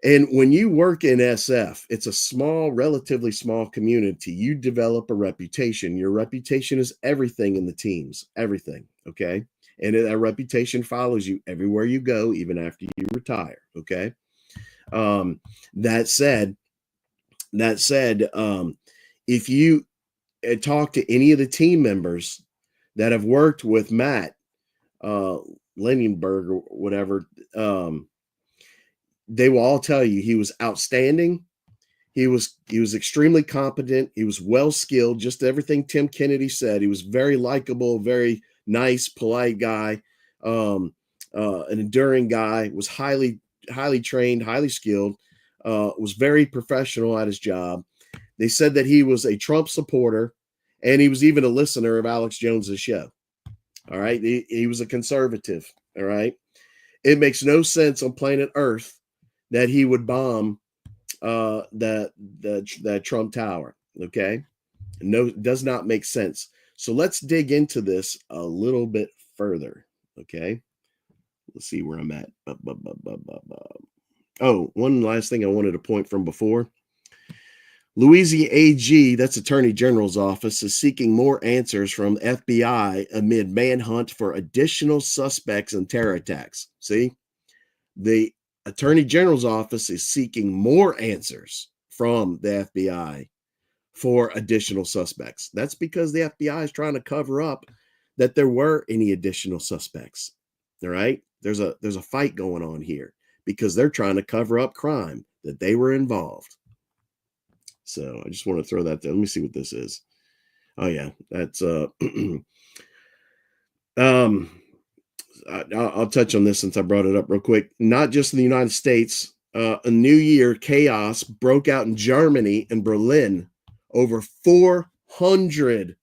And when you work in SF, it's a small, relatively small community. You develop a reputation. Your reputation is everything in the teams, everything. Okay. And that reputation follows you everywhere you go, even after you retire. Okay. That said, if you talk to any of the team members that have worked with Matt Leningberg or whatever, they will all tell you he was outstanding. He was extremely competent. He was well skilled. Just everything Tim Kennedy said. He was very likable, very nice, polite guy, an enduring guy. Was highly trained, highly skilled. was very professional at his job. They said that he was a Trump supporter, and he was even a listener of Alex Jones's show. All right. He was a conservative. All right. It makes no sense on planet Earth that he would bomb the Trump Tower. Okay. No, it does not make sense. So let's dig into this a little bit further. Okay. Let's see where I'm at. Oh, one last thing I wanted to point from before. Louisiana AG, that's Attorney General's office, is seeking more answers from FBI amid manhunt for additional suspects in terror attacks. See, the Attorney General's office is seeking more answers from the FBI for additional suspects. That's because the FBI is trying to cover up that there were any additional suspects. All right, there's a fight going on here because they're trying to cover up crime that they were involved. So I just want to throw that there. Let me see what this is. Oh yeah, that's I'll touch on this since I brought it up real quick. Not just in the United States, a New Year chaos broke out in Germany and Berlin. Over 400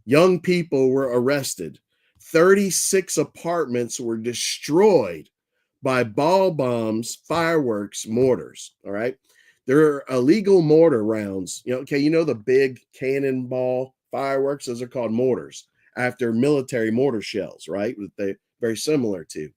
young people were arrested. 36 apartments were destroyed by ball bombs, fireworks, mortars. All right. There are illegal mortar rounds. You know the big cannonball fireworks, those are called mortars after military mortar shells, right? They're very similar to.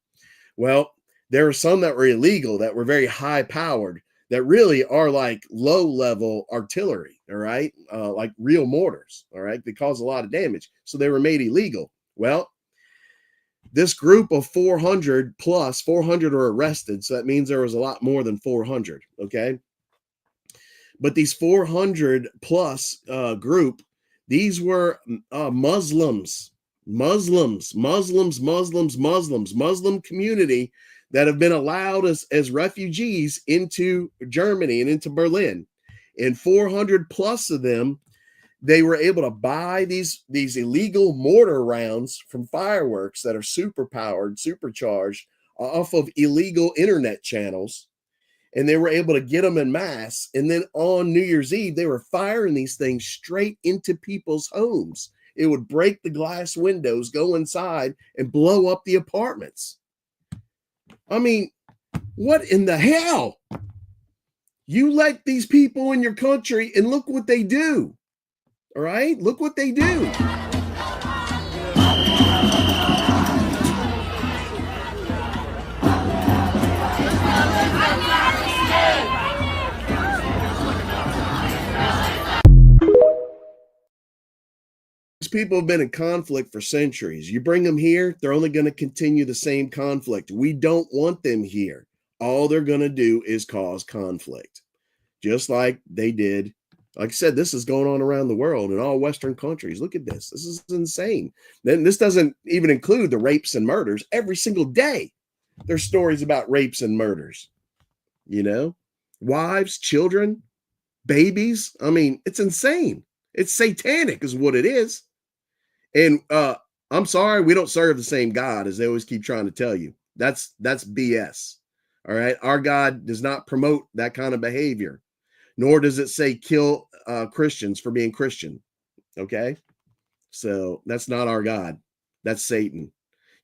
Well, there are some that were illegal that were very high powered that really are like low level artillery, all right? Like real mortars, all right? They cause a lot of damage. So they were made illegal. Well, this group of 400 were arrested. So that means there was a lot more than 400, okay? But these 400 plus group, these were Muslim community that have been allowed as refugees into Germany and into Berlin. And 400 plus of them, they were able to buy these illegal mortar rounds from fireworks that are super powered, supercharged off of illegal internet channels. And they were able to get them in mass. And then on New Year's Eve, they were firing these things straight into people's homes. It would break the glass windows, go inside, and blow up the apartments. I mean, what in the hell? You let these people in your country, and look what they do. All right? Look what they do. These people have been in conflict for centuries. You bring them here, they're only going to continue the same conflict. We don't want them here. All they're going to do is cause conflict, just like they did. Like I said, this is going on around the world in all Western countries. Look at this. This is insane. Then this doesn't even include the rapes and murders. Every single day, there's stories about rapes and murders. Wives, children, babies. I mean, it's insane. It's satanic is what it is. And I'm sorry, we don't serve the same God as they always keep trying to tell you. That's BS. All right. Our God does not promote that kind of behavior, nor does it say kill Christians for being Christian. Okay. So that's not our God. That's Satan.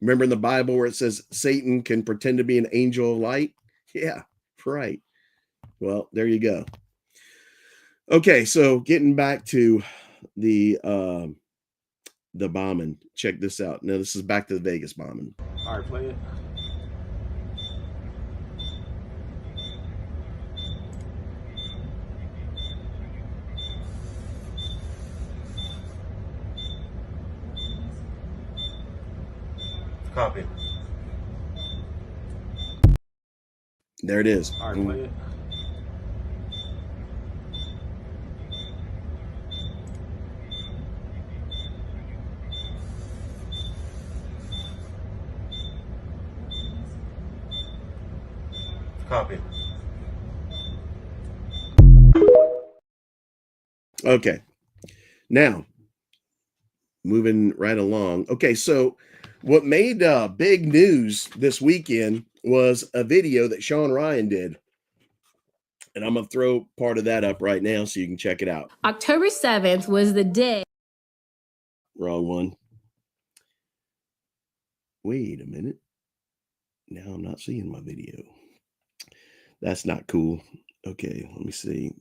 Remember in the Bible where it says Satan can pretend to be an angel of light? Yeah, right. Well, there you go. Okay, so getting back to the bombing. Check this out. Now this is back to the Vegas bombing. All right, play it. Copy. There it is. All right, play it. Copy. Okay. Now, moving right along. Okay, so what made big news this weekend was a video that Sean Ryan did. And I'm going to throw part of that up right now so you can check it out. October 7th was the day. Wrong one. Wait a minute. Now I'm not seeing my video. That's not cool. Okay, let me see.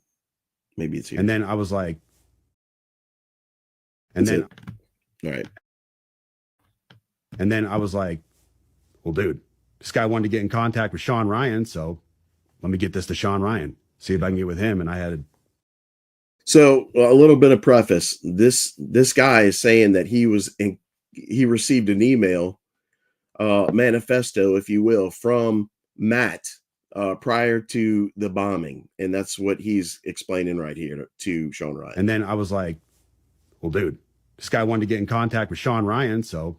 Maybe it's here. And then I was like, and That's then, all right. And then I was like, well, dude, this guy wanted to get in contact with Sean Ryan, so let me get this to Sean Ryan, see if I can get with him. And I had. So a little bit of preface. This guy is saying that he received an email, manifesto, if you will, from Matt prior to the bombing, and that's what he's explaining right here to Sean Ryan. And then I was like, well, dude, this guy wanted to get in contact with Sean Ryan, so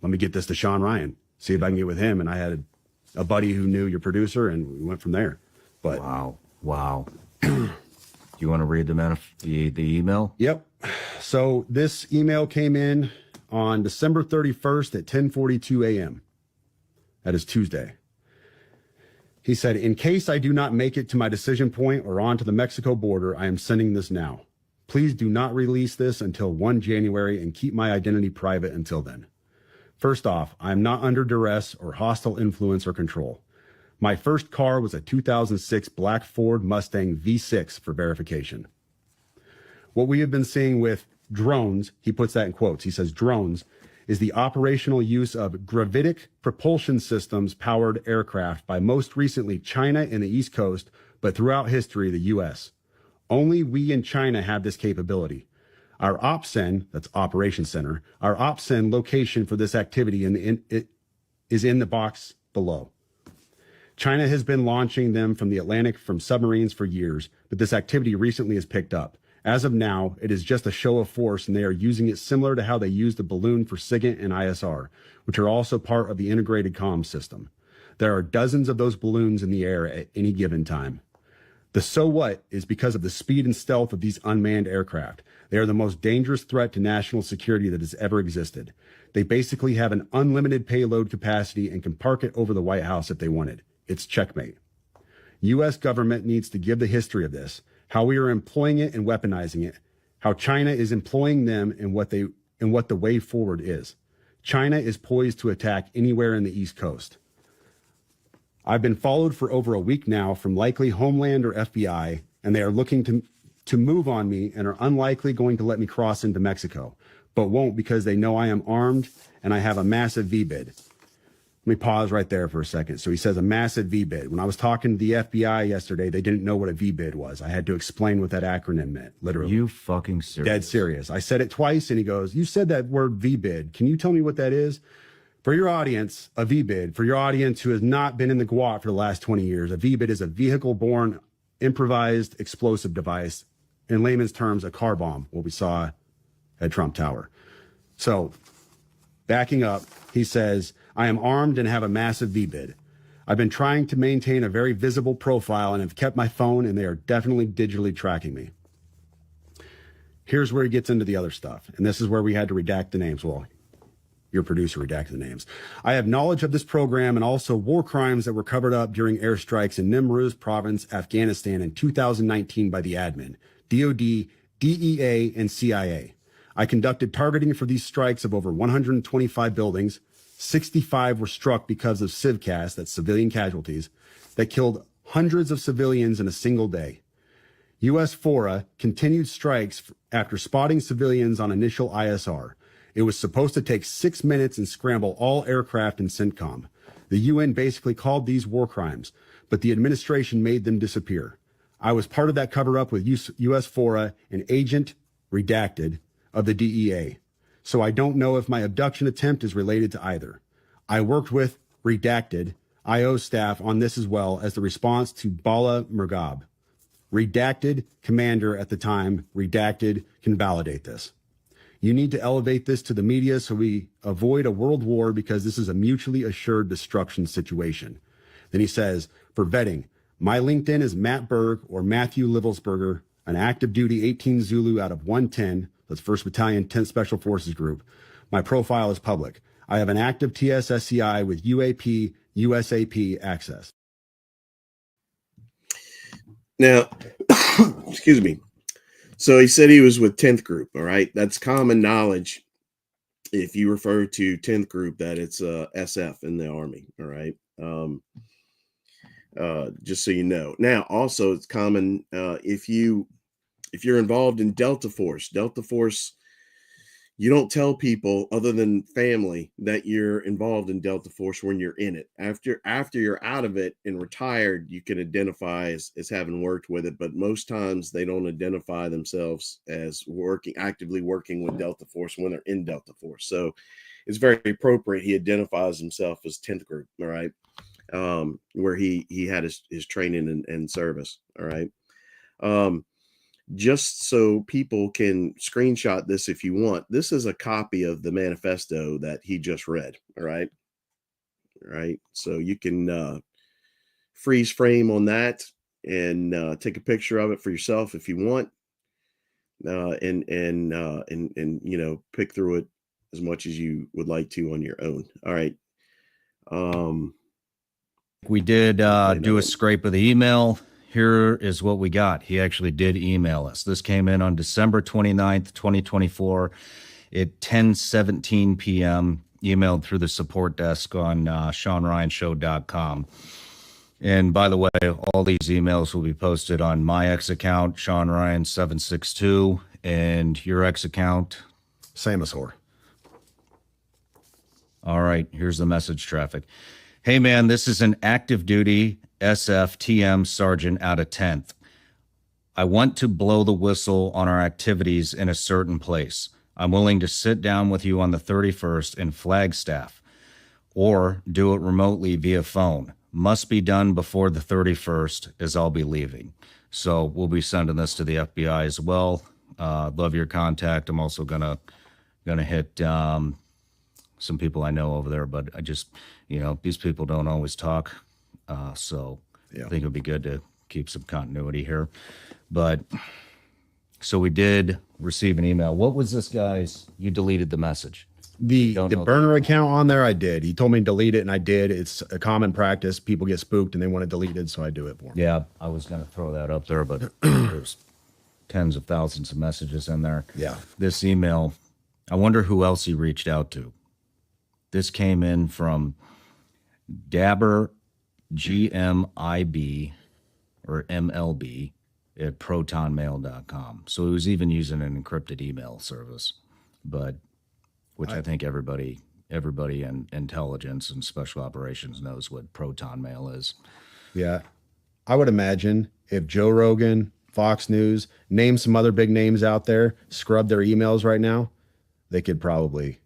let me get this to Sean Ryan, see if I can get with him. And I had a buddy who knew your producer, and we went from there. But wow. You want to read the email? Yep. So this email came in on December 31st at 10:42 a.m. That is Tuesday. He said, in case I do not make it to my decision point or on to the Mexico border, I am sending this now. Please do not release this until 1 January and keep my identity private until then. First off, I am not under duress or hostile influence or control. My first car was a 2006 black Ford Mustang V6 for verification. What we have been seeing with drones, he puts that in quotes, he says drones, is the operational use of gravitic propulsion systems powered aircraft by most recently China and the East Coast, but throughout history, the U.S. Only we in China have this capability. Our OPSEN, that's Operations Center, our OPSEN location for this activity is in the box below. China has been launching them from the Atlantic from submarines for years, but this activity recently has picked up. As of now, it is just a show of force, and they are using it similar to how they used the balloon for SIGINT and ISR, which are also part of the integrated comm system. There are dozens of those balloons in the air at any given time. The so what is because of the speed and stealth of these unmanned aircraft. They are the most dangerous threat to national security that has ever existed. They basically have an unlimited payload capacity and can park it over the White House if they wanted. It's checkmate. U.S. government needs to give the history of this, how we are employing it and weaponizing it, how China is employing them, and what the way forward is. China is poised to attack anywhere in the East Coast. I've been followed for over a week now from likely Homeland or FBI, and they are looking to move on me and are unlikely going to let me cross into Mexico, but won't because they know I am armed and I have a massive V-bid. Let me pause right there for a second. So he says a massive V-bid. When I was talking to the FBI yesterday, they didn't know what a V-bid was. I had to explain what that acronym meant, literally. You fucking serious? Dead serious. I said it twice, and he goes, you said that word V-bid. Can you tell me what that is? For your audience, a V-bid, for your audience who has not been in the GWOT for the last 20 years, a V-bid is a vehicle-borne improvised explosive device. In layman's terms, a car bomb, what we saw at Trump Tower. So, backing up, he says, I am armed and have a massive V-bid. I've been trying to maintain a very visible profile and have kept my phone, and they are definitely digitally tracking me. Here's where he gets into the other stuff, and this is where we had to redact the names. Well, your producer redacted the names. I have knowledge of this program and also war crimes that were covered up during airstrikes in Nimruz province, Afghanistan in 2019 by the admin, DOD, DEA, and CIA. I conducted targeting for these strikes of over 125 buildings. 65 were struck because of civcas, that's civilian casualties, that killed hundreds of civilians in a single day. U.S. FORA continued strikes after spotting civilians on initial ISR. It was supposed to take 6 minutes and scramble all aircraft in CENTCOM. The UN basically called these war crimes, but the administration made them disappear. I was part of that cover-up with U.S. FORA, an agent, redacted, of the DEA. So I don't know if my abduction attempt is related to either. I worked with redacted IO staff on this as well as the response to Bala Murghab. Redacted commander at the time, redacted, can validate this. You need to elevate this to the media so we avoid a world war because this is a mutually assured destruction situation. Then he says, for vetting, my LinkedIn is Matt Berg or Matthew Livelsberger, an active duty 18 Zulu out of 110, that's 1st Battalion 10th Special Forces Group. My profile is public. I have an active TSSCI with UAP, USAP access. Now, excuse me. So he said he was with 10th Group. All right. That's common knowledge. If you refer to 10th Group, that it's SF in the Army. All right. Just so you know. Now, also, it's common if you're involved in Delta Force. Delta Force, you don't tell people other than family that you're involved in Delta Force when you're in it. After you're out of it and retired, you can identify as having worked with it, but most times they don't identify themselves as actively working with Delta Force when they're in Delta Force. So it's very appropriate he identifies himself as 10th Group, all right, where he had his training and service, all right. Just so people can screenshot this if you want. This is a copy of the manifesto that he just read. All right. All right. So you can freeze frame on that and take a picture of it for yourself if you want. And you know, pick through it as much as you would like to on your own. All right. We did do a scrape of the email. Here is what we got. He actually did email us. This came in on December 29th, 2024 at 10:17 p.m. Emailed through the support desk on SeanRyanShow.com. And by the way, all these emails will be posted on my X account, Sean Ryan 762, and your X account, Samosaur. All right, here's the message traffic. Hey man, this is an active duty SFTM sergeant out of 10th. I want to blow the whistle on our activities in a certain place. I'm willing to sit down with you on the 31st in Flagstaff or do it remotely via phone. Must be done before the 31st as I'll be leaving. So we'll be sending this to the FBI as well. Love your contact. I'm also gonna hit some people I know over there, but I just, you know, these people don't always talk. So I think it would be good to keep some continuity here. But so we did receive an email. What was this guy's? You deleted the message. The burner account on there, I did. He told me to delete it, and I did. It's a common practice. People get spooked and they want it deleted, so I do it for them. Yeah, I was going to throw that up there, but there's tens of thousands of messages in there. Yeah. This email, I wonder who else he reached out to. This came in from Dabber GMIB or MLB at protonmail.com. So he was even using an encrypted email service, but which I think everybody in intelligence and special operations knows what Proton Mail is. Yeah. I would imagine if Joe Rogan, Fox News, name some other big names out there, scrub their emails right now, they could probably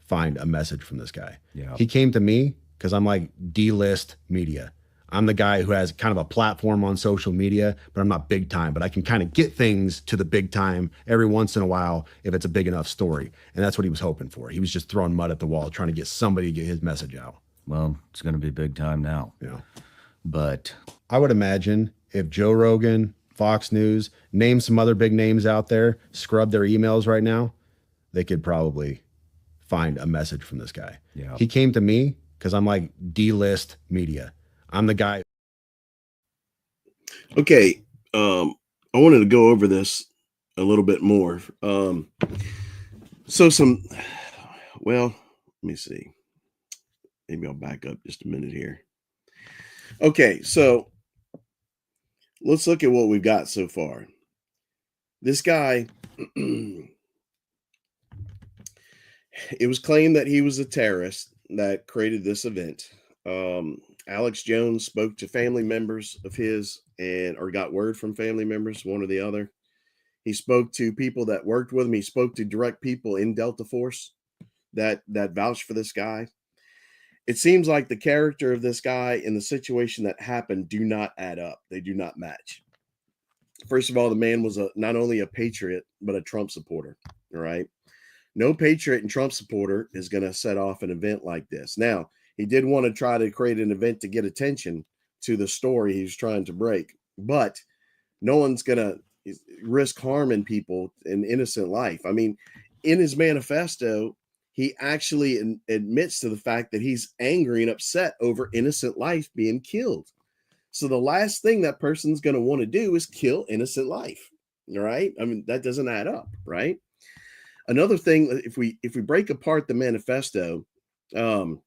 find a message from this guy. Yeah. He came to me because I'm like D-list media. I'm the guy who has kind of a platform on social media, but I'm not big time, but I can kind of get things to the big time every once in a while if it's a big enough story. And that's what he was hoping for. He was just throwing mud at the wall, trying to get somebody to get his message out. Well, it's going to be big time now. Yeah. But I would imagine if Joe Rogan, Fox News, name some other big names out there, scrub their emails right now, they could probably find a message from this guy. Yeah. He came to me because I'm like D-list media. I'm the guy. Okay. I wanted to go over this a little bit more. Well, let me see. Maybe I'll back up just a minute here. Okay. So let's look at what we've got so far. This guy, it was claimed that he was a terrorist that created this event. Alex Jones spoke to family members of his or got word from family members, one or the other. He spoke to people that worked with him. He spoke to direct people in Delta Force that vouched for this guy. It seems like the character of this guy and the situation that happened do not add up. They do not match. First of all, the man was not only a patriot, but a Trump supporter. All right. No patriot and Trump supporter is going to set off an event like this. Now, he did want to try to create an event to get attention to the story he was trying to break, but no one's going to risk harming people in innocent life. I mean, in his manifesto, he actually admits to the fact that he's angry and upset over innocent life being killed. So the last thing that person's going to want to do is kill innocent life. All right. I mean, that doesn't add up, right? Another thing, if we break apart the manifesto, so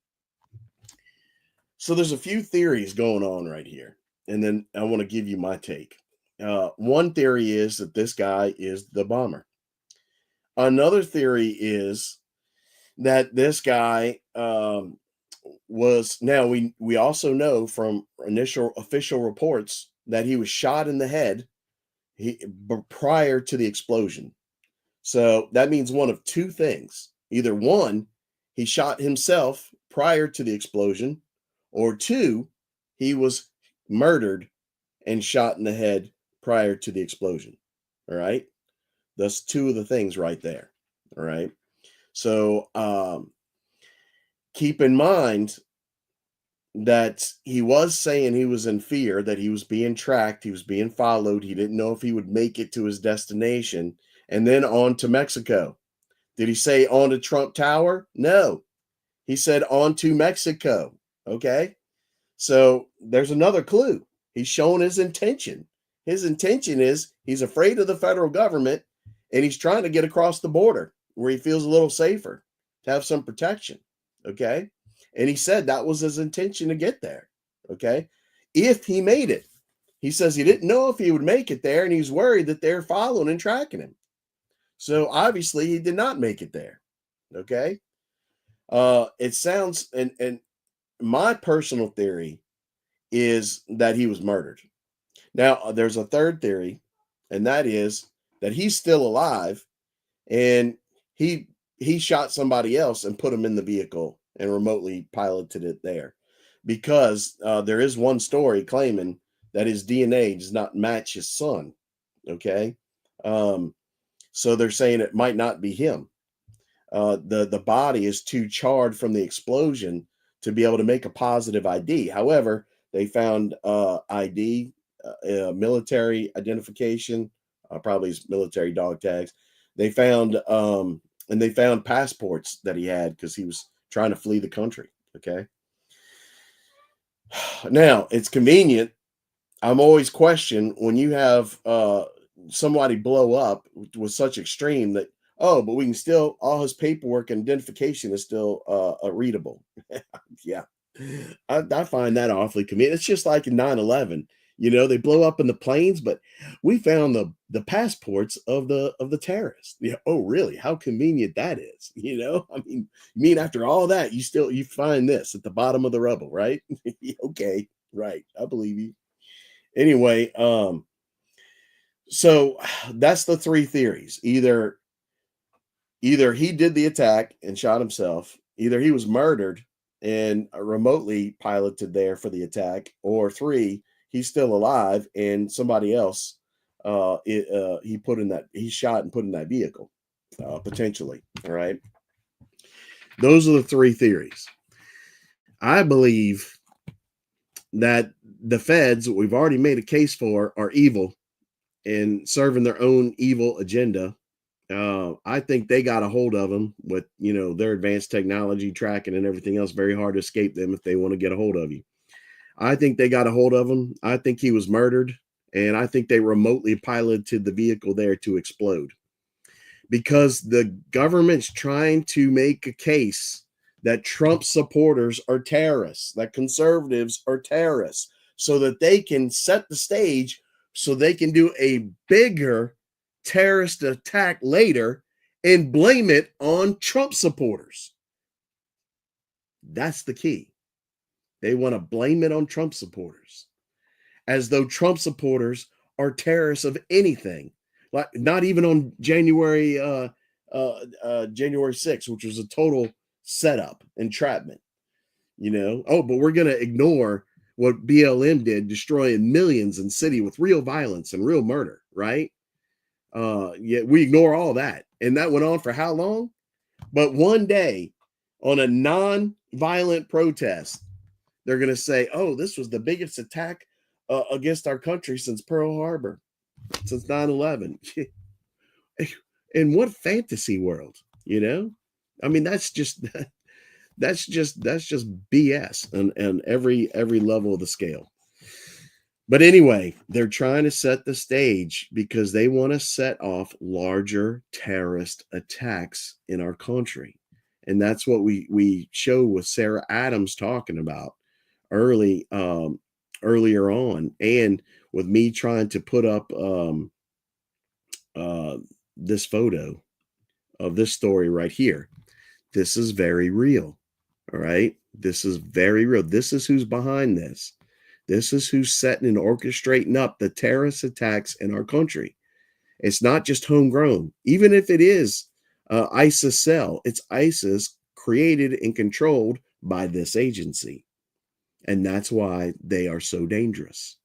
there's a few theories going on right here, and then I want to give you my take. One theory is that this guy is the bomber. Another theory is that this guy was. Now we also know from initial official reports that he was shot in the head prior to the explosion. So that means one of two things. Either one, he shot himself prior to the explosion, or two, he was murdered and shot in the head prior to the explosion. All right. That's two of the things right there. All right. So keep in mind that he was saying he was in fear, that he was being tracked, he was being followed. He didn't know if he would make it to his destination, and then on to Mexico. Did he say on to Trump Tower? No. He said on to Mexico. Okay. So there's another clue. He's showing his intention. His intention is he's afraid of the federal government and he's trying to get across the border where he feels a little safer, to have some protection. Okay. And he said that was his intention to get there. Okay. If he made it, he says he didn't know if he would make it there and he's worried that they're following and tracking him. So obviously he did not make it there. Okay. It sounds, and my personal theory is that he was murdered. Now, there's a third theory, and that is that he's still alive and he shot somebody else and put him in the vehicle and remotely piloted it there, because there is one story claiming that his DNA does not match his son. Okay. So they're saying it might not be him. The body is too charred from the explosion to be able to make a positive ID. However, they found ID, military identification, probably his military dog tags. They found and they found passports that he had because he was trying to flee the country. Okay. Now it's convenient. I'm always questioned when you have somebody blow up with such extreme that, oh, but we can still, all his paperwork and identification is still readable. Yeah. I find that awfully convenient. It's just like in 9/11, they blow up in the planes, but we found the passports of the terrorists. Yeah. Oh, really? How convenient that is. I mean, you mean after all that, you find this at the bottom of the rubble, right? Okay. Right. I believe you. Anyway, so that's the three theories. Either he did the attack and shot himself, either he was murdered and remotely piloted there for the attack, or three, he's still alive and somebody else he shot and put in that vehicle, potentially. All right. Those are the three theories. I believe that the feds, we've already made a case for, are evil and serving their own evil agenda. I think they got a hold of them with, their advanced technology tracking and everything else. Very hard to escape them if they want to get a hold of you. I think they got a hold of him. I think he was murdered, and I think they remotely piloted the vehicle there to explode, because the government's trying to make a case that Trump supporters are terrorists, that conservatives are terrorists, so that they can set the stage so they can do a bigger terrorist attack later and blame it on Trump supporters. That's the key. They want to blame it on Trump supporters, as though Trump supporters are terrorists of anything. Like, not even on January 6th, which was a total setup, entrapment. Oh, but we're going to ignore what BLM did, destroying millions in city with real violence and real murder, right? Yeah, we ignore all that. And that went on for how long? But one day, on a non-violent protest, they're going to say, oh, this was the biggest attack against our country since Pearl Harbor, since 9/11. In what fantasy world, I mean, that's just BS on every level of the scale. But anyway, they're trying to set the stage because they want to set off larger terrorist attacks in our country. And that's what we show with Sarah Adams talking about earlier on, and with me trying to put up this photo of this story right here. This is very real. All right. This is very real. This is who's behind this. This is who's setting and orchestrating up the terrorist attacks in our country. It's not just homegrown. Even if it is ISIS cell, it's ISIS created and controlled by this agency. And that's why they are so dangerous,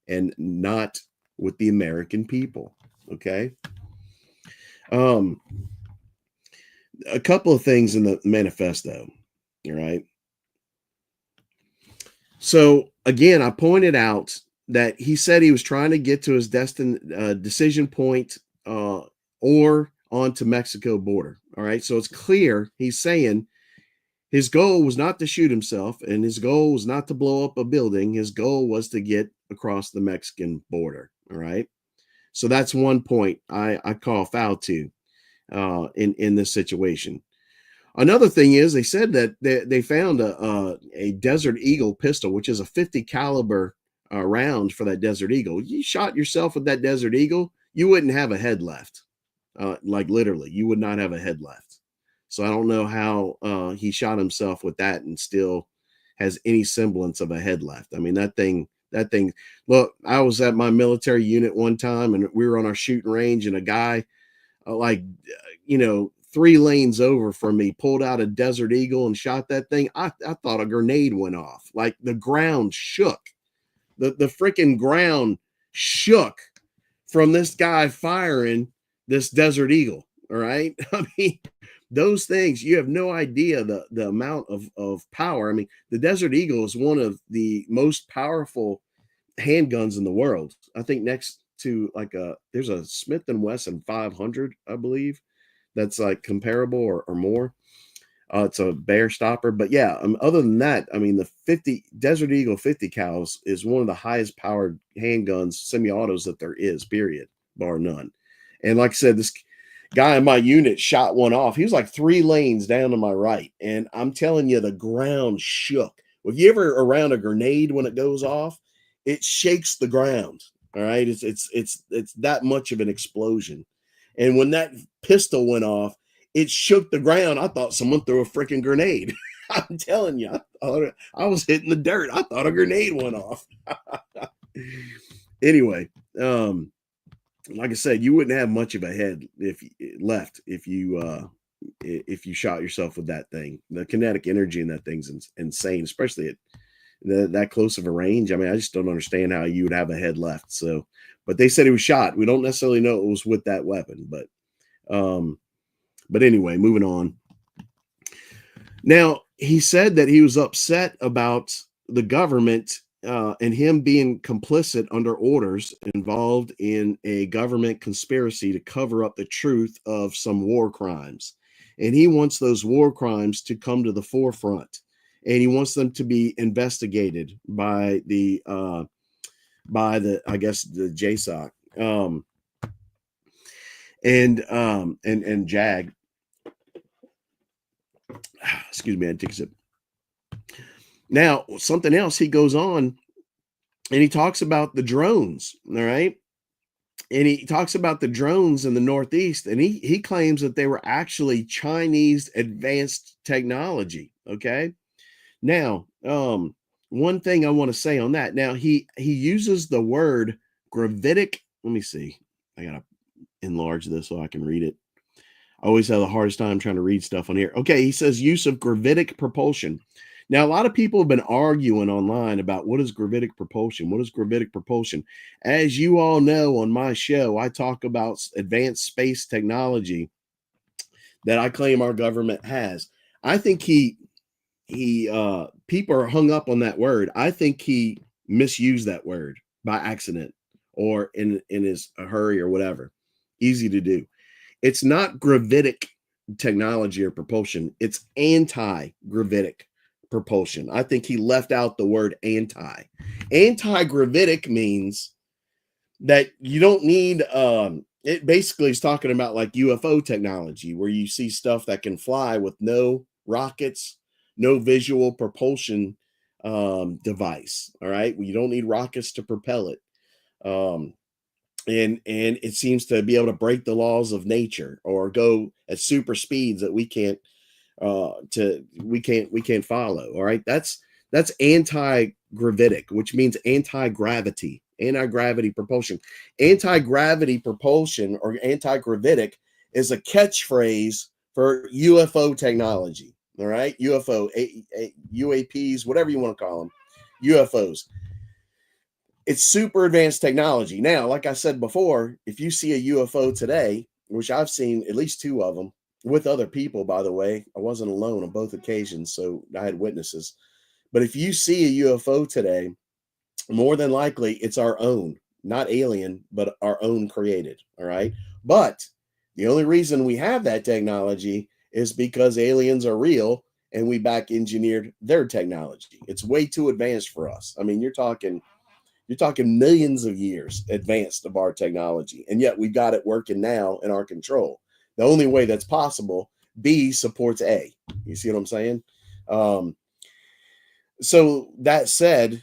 and not with the American people. Okay. A couple of things in the manifesto. All right. So again, I pointed out that he said he was trying to get to his decision point or onto Mexico border. All right. So it's clear he's saying his goal was not to shoot himself, and his goal was not to blow up a building. His goal was to get across the Mexican border. All right. So that's one point I call foul to in this situation. Another thing is they said that they found a Desert Eagle pistol, which is a 50 caliber round for that Desert Eagle. You shot yourself with that Desert Eagle, you wouldn't have a head left. Like literally, you would not have a head left. So I don't know how he shot himself with that and still has any semblance of a head left. I mean, that thing, look, I was at my military unit one time and we were on our shooting range, and a guy, 3 lanes over from me, pulled out a Desert Eagle and shot that thing. I thought a grenade went off. Like the ground shook. The freaking ground shook from this guy firing this Desert Eagle. All right. I mean, those things, you have no idea the amount of power. I mean, the Desert Eagle is one of the most powerful handguns in the world. I think next to there's a Smith & Wesson 500, I believe, that's like comparable or more. It's a bear stopper. But yeah, other than that, I mean, the Desert Eagle 50 cals is one of the highest powered handguns, semi-autos that there is, period, bar none. And like I said, this guy in my unit shot one off. He was like 3 lanes down to my right. And I'm telling you, the ground shook. If you ever around a grenade, when it goes off, it shakes the ground. All right. It's that much of an explosion. And when that pistol went off, it shook the ground. I thought someone threw a freaking grenade. I'm telling you, I was hitting the dirt. I thought a grenade went off. Anyway, like I said, you wouldn't have much of a head if you shot yourself with that thing. The kinetic energy in that thing's insane, especially at that close of a range. I mean, I just don't understand how you would have a head left. So, but they said he was shot. We don't necessarily know it was with that weapon, but anyway, moving on. Now, he said that he was upset about the government and him being complicit under orders, involved in a government conspiracy to cover up the truth of some war crimes. And he wants those war crimes to come to the forefront, and he wants them to be investigated by the I guess the JSOC and JAG. Excuse me, I take a sip. Now, something else, he goes on and he talks about the drones, all right? And he talks about the drones in the Northeast, and he claims that they were actually Chinese advanced technology, okay? Now, one thing I want to say on that. Now, he uses the word gravitic. Let me see. I got to enlarge this so I can read it. I always have the hardest time trying to read stuff on here. Okay, he says use of gravitic propulsion. Now, a lot of people have been arguing online about what is gravitic propulsion? What is gravitic propulsion? As you all know, on my show, I talk about advanced space technology that I claim our government has. I think people are hung up on that word. I think he misused that word by accident or in his hurry or whatever. Easy to do. It's not gravitic technology or propulsion. It's anti-gravitic propulsion. I think he left out the word anti. Anti-gravitic means that you don't need it basically is talking about like UFO technology, where you see stuff that can fly with no rockets, no visual propulsion device. All right, you don't need rockets to propel it. And it seems to be able to break the laws of nature or go at super speeds that we can't follow. All right, that's anti-gravitic, which means anti-gravity propulsion. Anti-gravity propulsion or anti-gravitic is a catchphrase for UFO technology. All right, UAPs, whatever you want to call them, UFOs. It's super advanced technology. Now, like I said before, if you see a UFO today, which I've seen at least 2 of them with other people, by the way, I wasn't alone on both occasions, so I had witnesses. But if you see a UFO today, more than likely it's our own, not alien, but our own created. All right. But the only reason we have that technology is because aliens are real and we back engineered their technology. It's way too advanced for us. I mean, you're talking millions of years advanced of our technology, and yet we've got it working now in our control. The only way that's possible, B supports A. You see what I'm saying? So that said,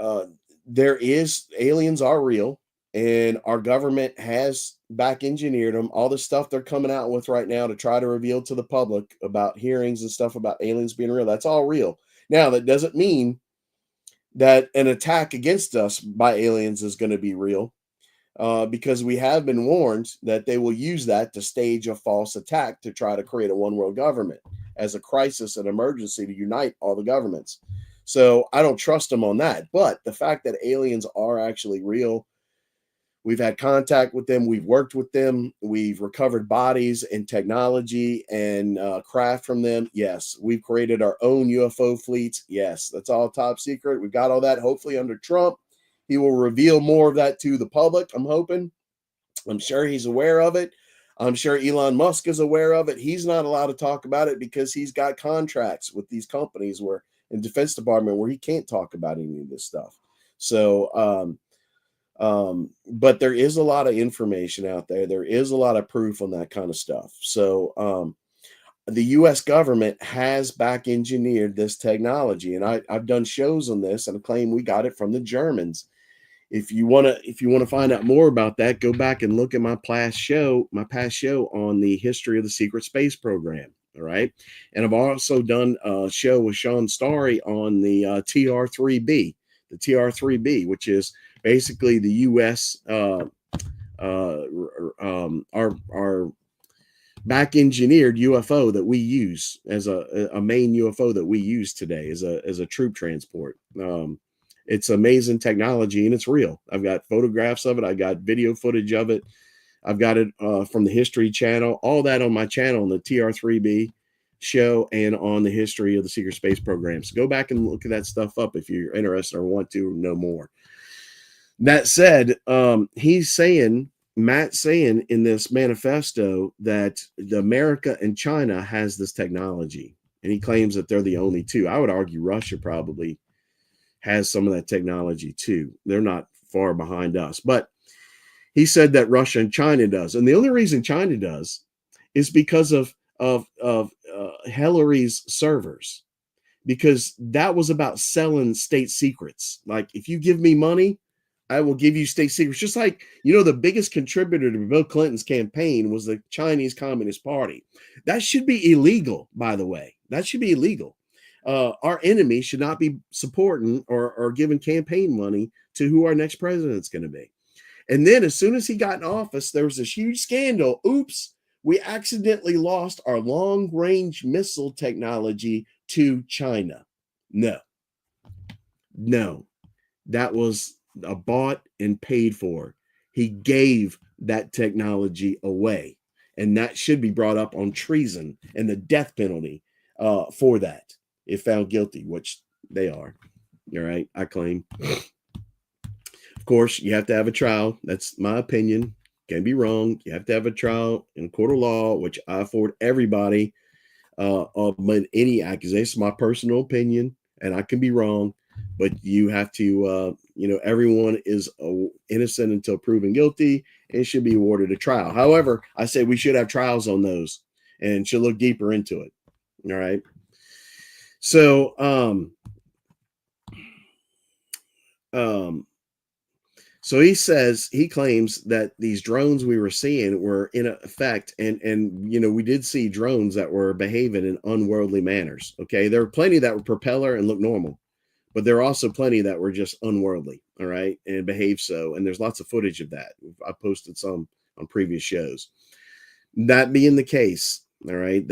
aliens are real, and our government has back engineered them. All the stuff they're coming out with right now to try to reveal to the public about hearings and stuff about aliens being real, that's all real. Now, that doesn't mean that an attack against us by aliens is going to be real, because we have been warned that they will use that to stage a false attack to try to create a one world government as a crisis and emergency to unite all the governments. So I don't trust them on that. But the fact that aliens are actually real, we've had contact with them, we've worked with them, we've recovered bodies and technology and craft from them. Yes, we've created our own UFO fleets. Yes, that's all top secret. We've got all that. Hopefully under Trump, he will reveal more of that to the public. I'm hoping. I'm sure he's aware of it. I'm sure Elon Musk is aware of it. He's not allowed to talk about it because he's got contracts with these companies where in Defense Department where he can't talk about any of this stuff. So, but there is a lot of information out there. There is a lot of proof on that kind of stuff. So, the U.S. government has back engineered this technology, and I've done shows on this and claim we got it from the Germans. If you want to find out more about that, go back and look at my past show on the history of the secret space program. All right. And I've also done a show with Sean Starry on the TR3B, which is basically the U.S. Our back engineered UFO that we use as a main UFO that we use today as a troop transport. It's amazing technology and it's real. I've got photographs of it. I got video footage of it. I've got it from the History Channel, all that on my channel on the TR3B show and on the history of the secret space program. So go back and look at that stuff up if you're interested or want to know more. That said, Matt's saying in this manifesto that America and China has this technology, and he claims that they're the only two. I would argue Russia probably has some of that technology too. They're not far behind us, but he said that Russia and China does. And the only reason China does is because of Hillary's servers, because that was about selling state secrets. Like, if you give me money, I will give you state secrets. Just like, the biggest contributor to Bill Clinton's campaign was the Chinese Communist Party. That should be illegal, by the way. That should be illegal. Our enemy should not be supporting or giving campaign money to who our next president's going to be. And then as soon as he got in office, there was this huge scandal. Oops, we accidentally lost our long-range missile technology to China. No, that was bought and paid for. He gave that technology away, and that should be brought up on treason and the death penalty for that, if found guilty, which they are. All right, I claim. Of course, you have to have a trial. That's my opinion. Can be wrong. You have to have a trial in a court of law, which I afford everybody any accusation. It's my personal opinion, and I can be wrong, but you have to, everyone is innocent until proven guilty and should be awarded a trial. However, I say we should have trials on those and should look deeper into it. All right. So, so he claims that these drones we were seeing were in effect, and we did see drones that were behaving in unworldly manners. Okay, there were plenty that were propeller and look normal, but there are also plenty that were just unworldly. All right, and behave so, and there's lots of footage of that. I posted some on previous shows. That being the case, all right,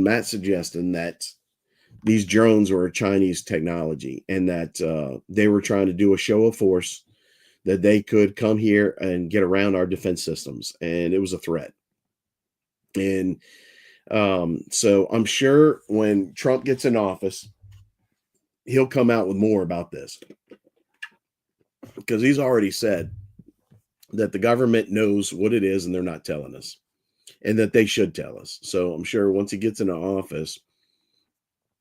Matt's suggesting that these drones were Chinese technology and that they were trying to do a show of force, that they could come here and get around our defense systems. And it was a threat. And so I'm sure when Trump gets in office, he'll come out with more about this, because he's already said that the government knows what it is and they're not telling us, and that they should tell us. So I'm sure once he gets into office,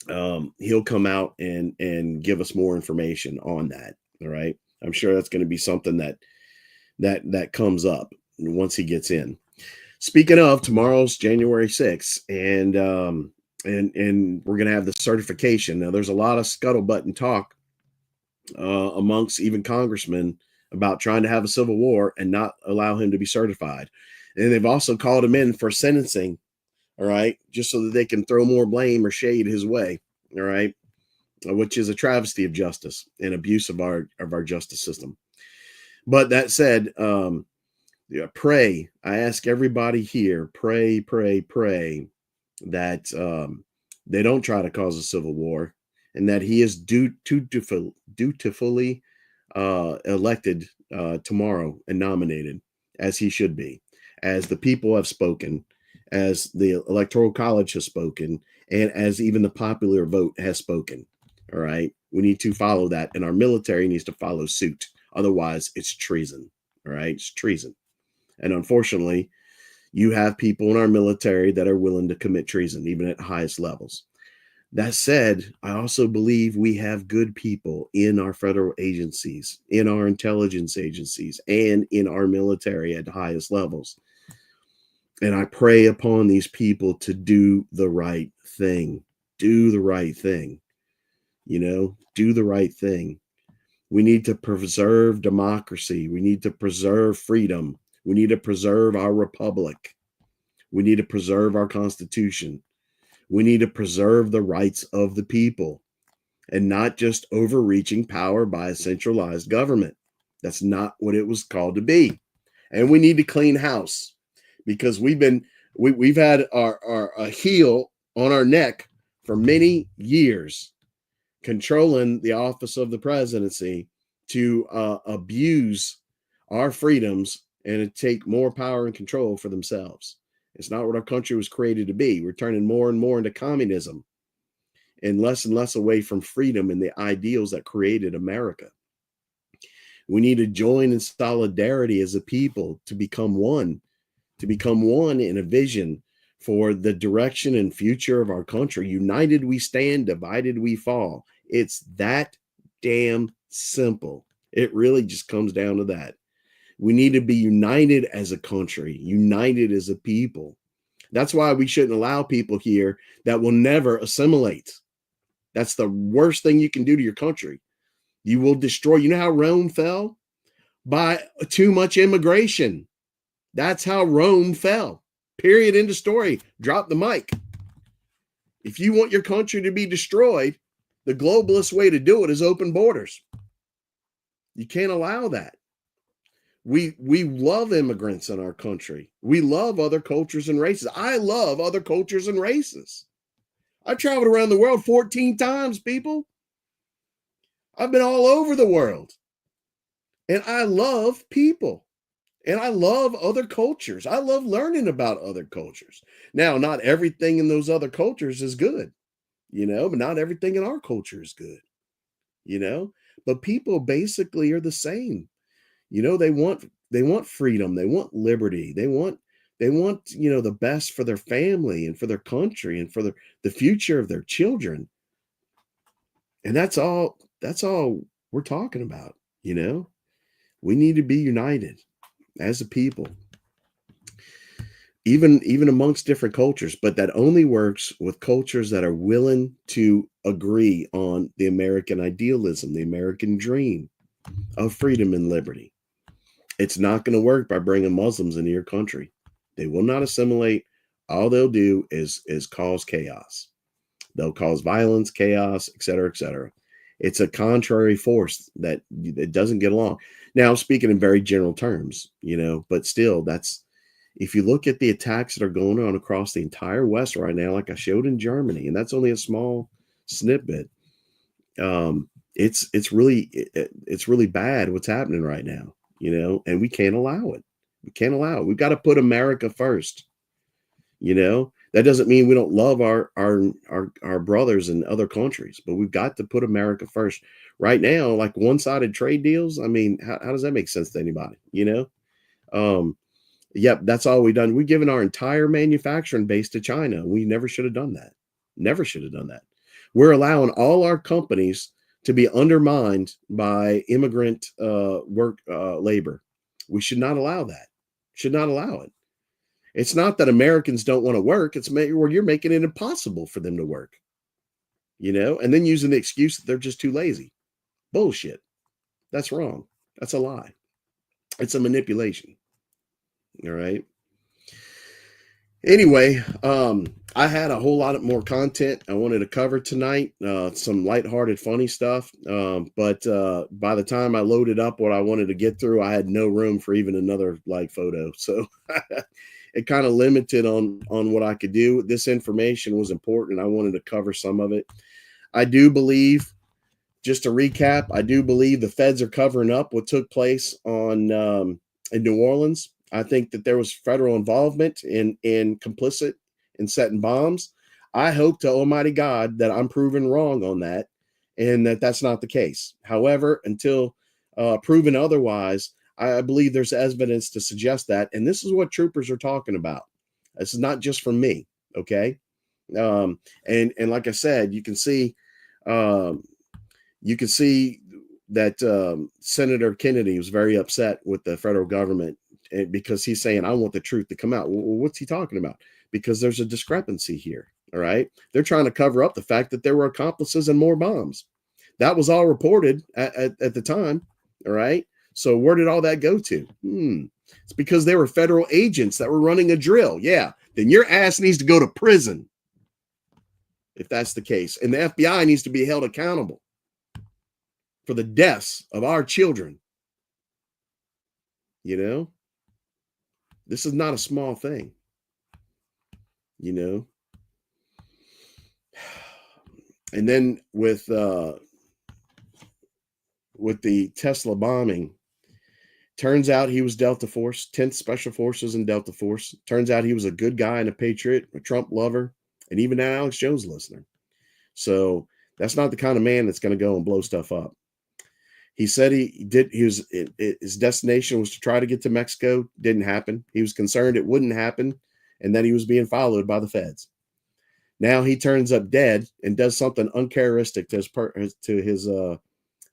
he'll come out and give us more information on that. All right. I'm sure that's going to be something that comes up once he gets in. Speaking of, tomorrow's January 6th, and we're going to have the certification. Now, there's a lot of scuttlebutt and talk amongst even congressmen about trying to have a civil war and not allow him to be certified. And they've also called him in for sentencing, all right, just so that they can throw more blame or shade his way, all right, which is a travesty of justice and abuse of our justice system. But that said, pray. I ask everybody here, pray that they don't try to cause a civil war, and that he is dutifully elected tomorrow and nominated, as he should be, as the people have spoken, as the Electoral College has spoken, and as even the popular vote has spoken. All right. We need to follow that, and our military needs to follow suit. Otherwise, it's treason. All right. It's treason. And unfortunately, you have people in our military that are willing to commit treason, even at highest levels. That said, I also believe we have good people in our federal agencies, in our intelligence agencies, and in our military at the highest levels. And I pray upon these people to do the right thing. Do the right thing. Do the right thing. We need to preserve democracy. We need to preserve freedom. We need to preserve our republic. We need to preserve our Constitution. We need to preserve the rights of the people, and not just overreaching power by a centralized government. That's not what it was called to be. And we need to clean house, because we've had a heel on our neck for many years, controlling the office of the presidency to abuse our freedoms and to take more power and control for themselves. It's not what our country was created to be. We're turning more and more into communism and less away from freedom and the ideals that created America. We need to join in solidarity as a people to become one in a vision for the direction and future of our country. United we stand, divided we fall. It's that damn simple. It really just comes down to that. We need to be united as a country, united as a people. That's why we shouldn't allow people here that will never assimilate. That's the worst thing you can do to your country. You will destroy. You know how Rome fell? By too much immigration. That's how Rome fell. Period. End of story. Drop the mic. If you want your country to be destroyed, the globalist way to do it is open borders. You can't allow that. We love immigrants in our country. We love other cultures and races. I love other cultures and races. I traveled around the world 14 times, people. I've been all over the world. And I love people. And I love other cultures. I love learning about other cultures. Now, not everything in those other cultures is good, but not everything in our culture is good, but people basically are the same. You know, they want freedom, they want liberty, they want the best for their family and for their country and for the future of their children. And that's all we're talking about, you know? We need to be united as a people. Even amongst different cultures, but that only works with cultures that are willing to agree on the American idealism, the American dream of freedom and liberty. It's not going to work by bringing Muslims into your country. They will not assimilate. All they'll do is cause chaos. They'll cause violence, chaos, et cetera, et cetera. It's a contrary force that it doesn't get along. Now, I'm speaking in very general terms, you know, but still, if you look at the attacks that are going on across the entire West right now, like I showed in Germany, and that's only a small snippet, it's really bad what's happening right now, you know, and we can't allow it. We can't allow it. We've got to put America first. You know, that doesn't mean we don't love our brothers in other countries, but we've got to put America first. Right now, like one-sided trade deals, I mean, how does that make sense to anybody? You know? Yep, that's all we've done. We've given our entire manufacturing base to China. We never should have done that. Never should have done that. We're allowing all our companies to be undermined by immigrant labor. We should not allow that. Should not allow it. It's not that Americans don't want to work. It's where you're making it impossible for them to work, you know, and then using the excuse that they're just too lazy. Bullshit. That's wrong. That's a lie. It's a manipulation. All right. Anyway, I had a whole lot more content I wanted to cover tonight. Some lighthearted, funny stuff. But by the time I loaded up what I wanted to get through, I had no room for even another live photo. So it kind of limited on what I could do. This information was important. I wanted to cover some of it. I do believe, just to recap, I do believe the feds are covering up what took place on in New Orleans. I think that there was federal involvement in complicit in setting bombs. I hope to Almighty God that I'm proven wrong on that and that that's not the case. However, until proven otherwise, I believe there's evidence to suggest that. And this is what troopers are talking about. This is not just from me. Okay. And like I said, you can see that Senator Kennedy was very upset with the federal government because he's saying, I want the truth to come out. Well, what's he talking about? Because there's a discrepancy here. All right. They're trying to cover up the fact that there were accomplices and more bombs. That was all reported at the time. All right. So where did all that go to? It's because they were federal agents that were running a drill. Yeah. Then your ass needs to go to prison if that's the case. And the FBI needs to be held accountable for the deaths of our children. You know, this is not a small thing, you know. And then with the Tesla bombing, turns out he was Delta Force, 10th Special Forces and Delta Force. Turns out he was a good guy and a patriot, a Trump lover, and even an Alex Jones listener. So that's not the kind of man that's going to go and blow stuff up. He said his destination was to try to get to Mexico. Didn't happen. He was concerned it wouldn't happen, and then he was being followed by the feds. Now he turns up dead and does something uncharacteristic to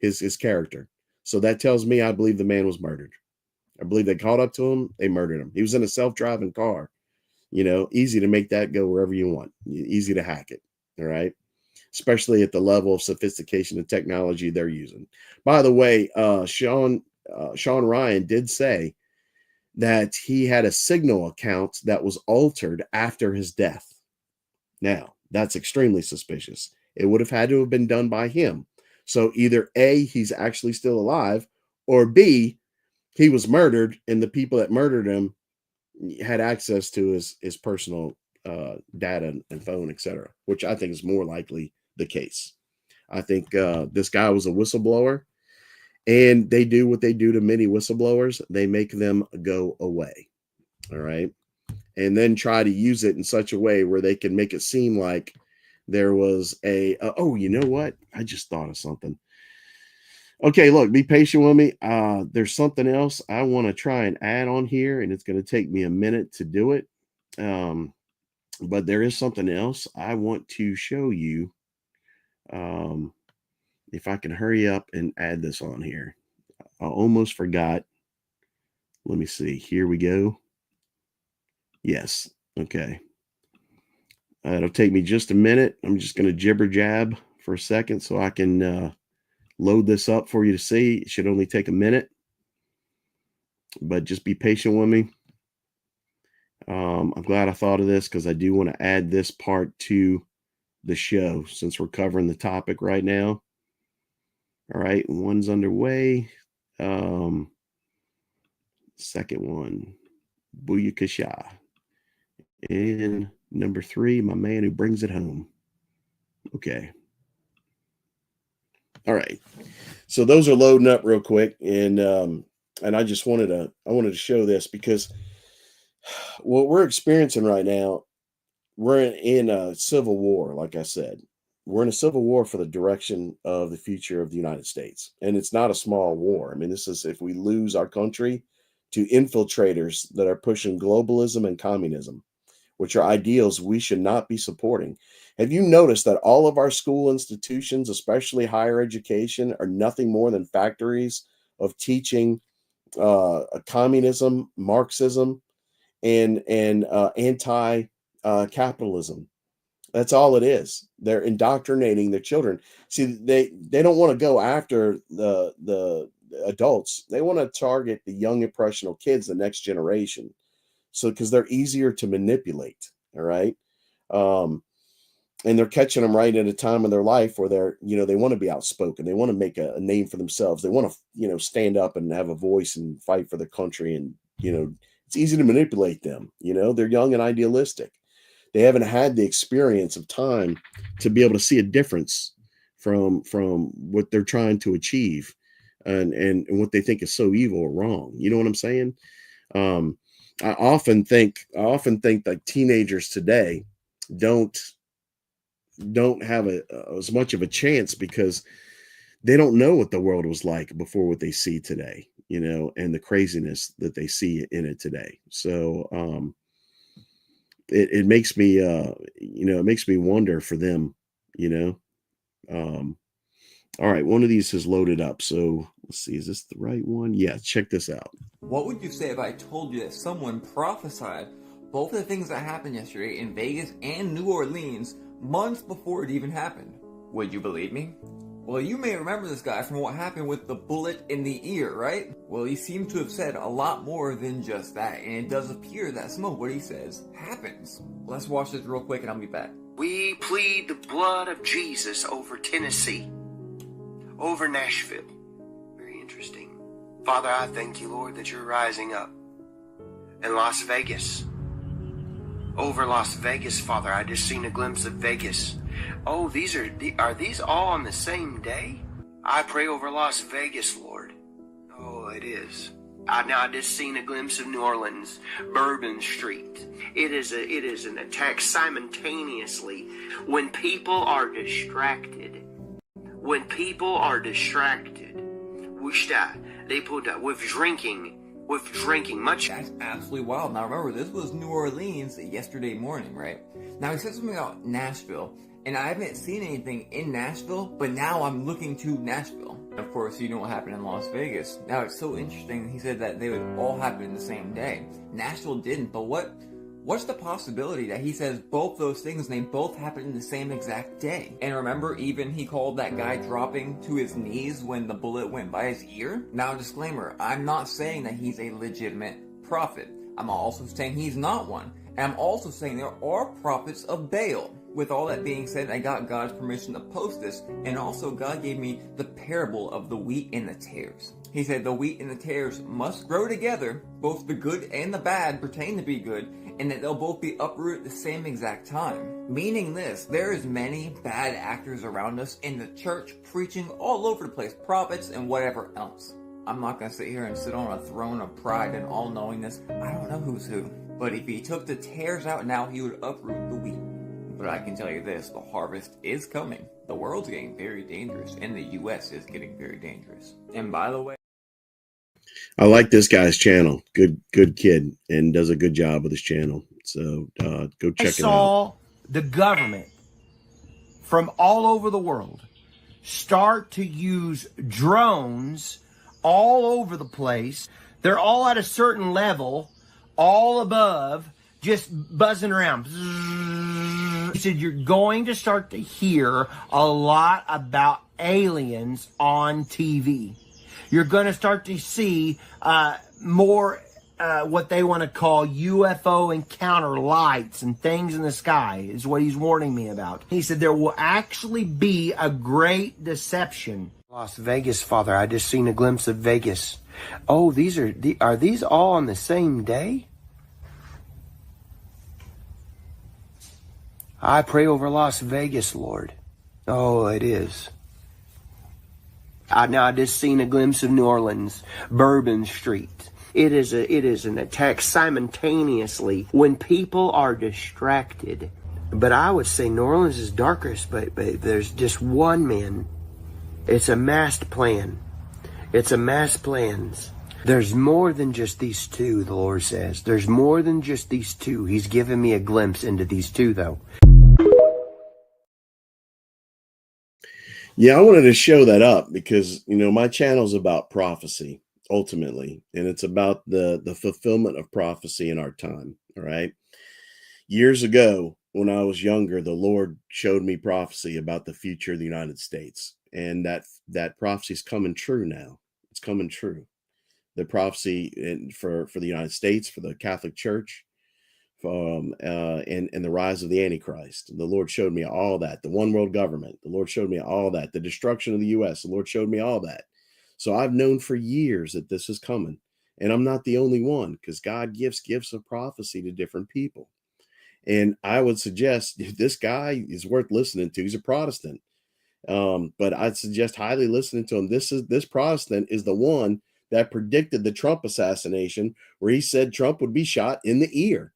his character. So that tells me I believe the man was murdered. I believe they caught up to him. They murdered him. He was in a self-driving car. You know, easy to make that go wherever you want. Easy to hack it. All right. Especially at the level of sophistication and technology they're using. By the way, Sean Ryan did say that he had a Signal account that was altered after his death. Now, that's extremely suspicious. It would have had to have been done by him. So either A, he's actually still alive, or B, he was murdered and the people that murdered him had access to his personal data and phone, etc., which I think is more likely the case. I think this guy was a whistleblower, and they do what they do to many whistleblowers. They make them go away. All right. And then try to use it in such a way where they can make it seem like there was oh, you know what? I just thought of something. Okay, look, be patient with me. There's something else I want to try and add on here, and it's going to take me a minute to do it. But there is something else I want to show you. If I can hurry up and add this on here. I almost forgot. Let me see. Here we go. Yes. Okay. It'll take me just a minute. I'm just going to jibber jab for a second so I can load this up for you to see. It should only take a minute, but just be patient with me. I'm glad I thought of this because I do want to add this part to the show since we're covering the topic right now. All right, one's underway. Second one, Booyakasha. And number 3, my man who brings it home. Okay. All right. So those are loading up real quick, and I just wanted to show this because what we're experiencing right now, we're in a civil war. Like I said, we're in a civil war for the direction of the future of the United States, and it's not a small war. I mean, this is if we lose our country to infiltrators that are pushing globalism and communism, which are ideals we should not be supporting. Have you noticed that all of our school institutions, especially higher education, are nothing more than factories of teaching communism, Marxism, and anti-capitalism? That's all it is. They're indoctrinating their children. See, they don't want to go after the adults. They want to target the young, impressionable kids, the next generation. So, because they're easier to manipulate, all right? And they're catching them right at a time in their life where they're, they want to be outspoken. They want to make a name for themselves. They want to, stand up and have a voice and fight for the country. And, it's easy to manipulate them. They're young and idealistic. They haven't had the experience of time to be able to see a difference from what they're trying to achieve and what they think is so evil or wrong. You know what I'm saying? I often think that teenagers today don't have as much of a chance because they don't know what the world was like before what they see today, and the craziness that they see in it today. So it makes me it makes me wonder for them. All right, one of these has loaded up, so let's see, is this the right one? Yeah, check this out. What would you say if I told you that someone prophesied both the things that happened yesterday in Vegas and New Orleans months before it even happened? Would you believe me? Well, you may remember this guy from what happened with the bullet in the ear, right? Well, he seems to have said a lot more than just that, and it does appear that some of what he says happens. Let's watch this real quick and I'll be back. We plead the blood of Jesus over Tennessee, over Nashville. Very interesting. Father, I thank you, Lord, that you're rising up in Las Vegas. Over Las Vegas, Father, I just seen a glimpse of Vegas. Oh, are these all on the same day? I pray over Las Vegas, Lord. Oh, it is. I just seen a glimpse of New Orleans, Bourbon Street. It is an attack simultaneously. When people are distracted, with drinking much. That's absolutely wild. Now remember, this was New Orleans yesterday morning, right? Now he said something about Nashville, and I haven't seen anything in Nashville, but now I'm looking to Nashville. Of course, you know what happened in Las Vegas. Now it's so interesting, he said that they would all happen the same day. Nashville didn't, but what's the possibility that he says both those things and they both happened in the same exact day? And remember, even he called that guy dropping to his knees when the bullet went by his ear? Now, disclaimer, I'm not saying that he's a legitimate prophet. I'm also saying he's not one. And I'm also saying there are prophets of Baal. With all that being said, I got God's permission to post this, and also God gave me the parable of the wheat and the tares. He said the wheat and the tares must grow together, both the good and the bad pertain to be good, and that they'll both be uprooted at the same exact time. Meaning this, there is many bad actors around us in the church preaching all over the place, prophets and whatever else. I'm not going to sit here and sit on a throne of pride and all-knowingness. I don't know who's who. But if he took the tares out now, he would uproot the wheat. But I can tell you this, the harvest is coming. The world's getting very dangerous, and the U.S. is getting very dangerous. And by the way, I like this guy's channel. Good kid, and does a good job with his channel. So go check it out. I saw the government from all over the world start to use drones all over the place. They're all at a certain level, all above, just buzzing around. He said you're going to start to hear a lot about aliens on TV. You're going to start to see more what they want to call UFO encounter lights and things in the sky is what he's warning me about. He said there will actually be a great deception. Las Vegas, Father. I just seen a glimpse of Vegas. Oh, are these all on the same day? I pray over Las Vegas, Lord. Oh, it is. I just seen a glimpse of New Orleans, Bourbon Street. It is an attack simultaneously when people are distracted. But I would say New Orleans is darkest, but there's just one man. It's a masked plan. It's a mass plans. There's more than just these two, the Lord says. There's more than just these two. He's given me a glimpse into these two, though. Yeah, I wanted to show that up because, my channel's about prophecy, ultimately, and it's about the fulfillment of prophecy in our time, all right? Years ago, when I was younger, the Lord showed me prophecy about the future of the United States, and that prophecy is coming true now. It's coming true. The prophecy for the United States, for the Catholic Church, and the rise of the Antichrist. The Lord showed me all that. The one world government. The Lord showed me all that. The destruction of the U.S. The Lord showed me all that. So I've known for years that this is coming. And I'm not the only one, because God gives gifts of prophecy to different people. And I would suggest this guy is worth listening to. He's a Protestant. But I'd suggest highly listening to him. This Protestant is the one that predicted the Trump assassination, where he said Trump would be shot in the ear.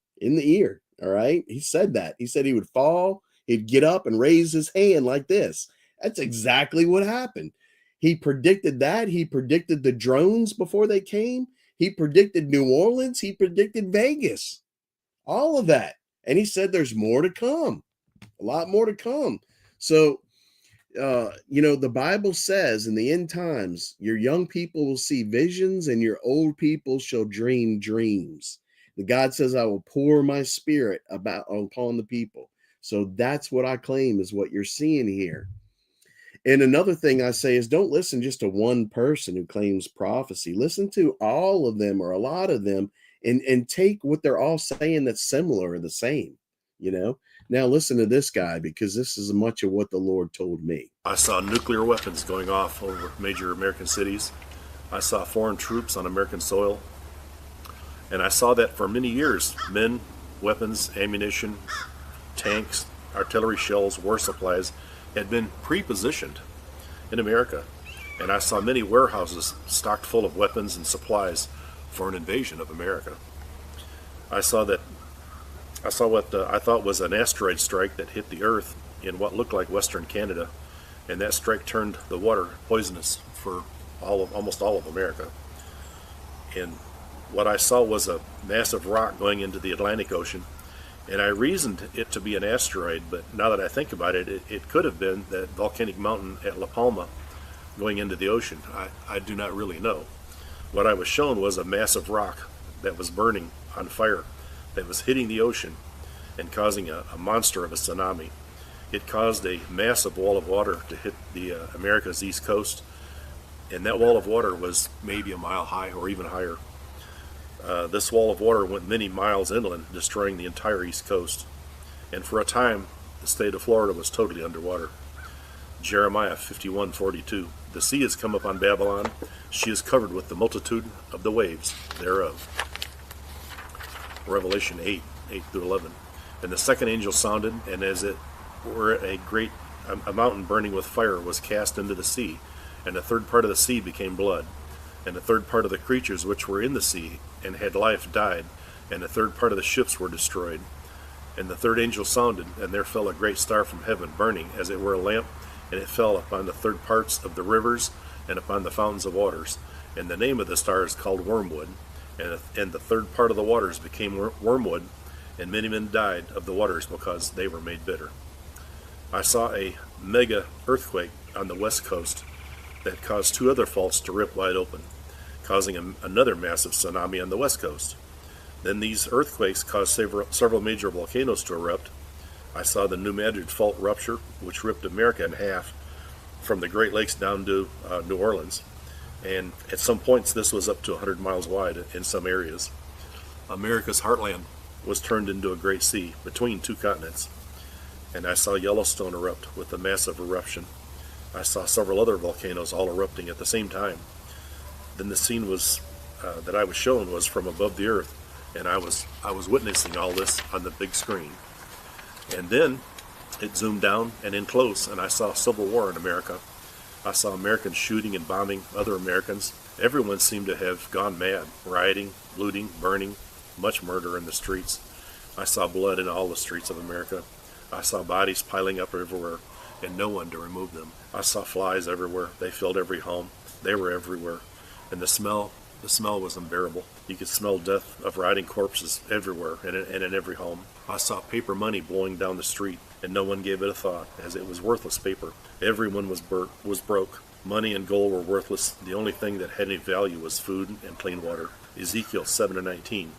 All right. He said that. He said he would fall, he'd get up and raise his hand like this. That's exactly what happened. He predicted that. He predicted the drones before they came. He predicted New Orleans. He predicted Vegas. All of that. And he said there's more to come. A lot more to come. So, the Bible says in the end times, your young people will see visions and your old people shall dream dreams. God says, I will pour my spirit upon the people. So that's what I claim is what you're seeing here. And another thing I say is don't listen just to one person who claims prophecy. Listen to all of them or a lot of them and take what they're all saying that's similar or the same, Now listen to this guy, because this is much of what the Lord told me. I saw nuclear weapons going off over major American cities. I saw foreign troops on American soil. And I saw that for many years, men, weapons, ammunition, tanks, artillery shells, war supplies had been pre-positioned in America. And I saw many warehouses stocked full of weapons and supplies for an invasion of America. I saw what I thought was an asteroid strike that hit the Earth in what looked like Western Canada. And that strike turned the water poisonous for almost all of America. And what I saw was a massive rock going into the Atlantic Ocean, and I reasoned it to be an asteroid, but now that I think about it, it could have been that volcanic mountain at La Palma going into the ocean. I do not really know. What I was shown was a massive rock that was burning on fire, that was hitting the ocean and causing a monster of a tsunami. It caused a massive wall of water to hit the America's east coast, and that wall of water was maybe a mile high or even higher. This wall of water went many miles inland, destroying the entire east coast. And for a time, the state of Florida was totally underwater. Jeremiah 51:42. The sea has come upon Babylon. She is covered with the multitude of the waves thereof. Revelation 8:8-11. And the second angel sounded, and as it were a mountain burning with fire was cast into the sea, and a third part of the sea became blood. And a third part of the creatures which were in the sea and had life died, and a third part of the ships were destroyed. And the third angel sounded, and there fell a great star from heaven, burning as it were a lamp, and it fell upon the third parts of the rivers and upon the fountains of waters. And the name of the star is called Wormwood. And the third part of the waters became wormwood, and many men died of the waters because they were made bitter. I saw a mega earthquake on the west coast that caused two other faults to rip wide open, causing another massive tsunami on the west coast. Then these earthquakes caused several major volcanoes to erupt. I saw the New Madrid Fault rupture, which ripped America in half from the Great Lakes down to New Orleans. And at some points, this was up to 100 miles wide in some areas. America's heartland was turned into a great sea between two continents. And I saw Yellowstone erupt with a massive eruption. I saw several other volcanoes all erupting at the same time. Then the scene was that I was shown was from above the earth, and I was witnessing all this on the big screen. And then it zoomed down and in close, and I saw civil war in America. I saw Americans shooting and bombing other Americans. Everyone seemed to have gone mad, rioting, looting, burning, much murder in the streets. I saw blood in all the streets of America. I saw bodies piling up everywhere, and no one to remove them. I saw flies everywhere. They filled every home. They were everywhere. And the smell was unbearable. You could smell death of rotting corpses everywhere and in every home. I saw paper money blowing down the street, and no one gave it a thought, as it was worthless paper. Everyone was broke. Money and gold were worthless. The only thing that had any value was food and clean water. Ezekiel 7:19.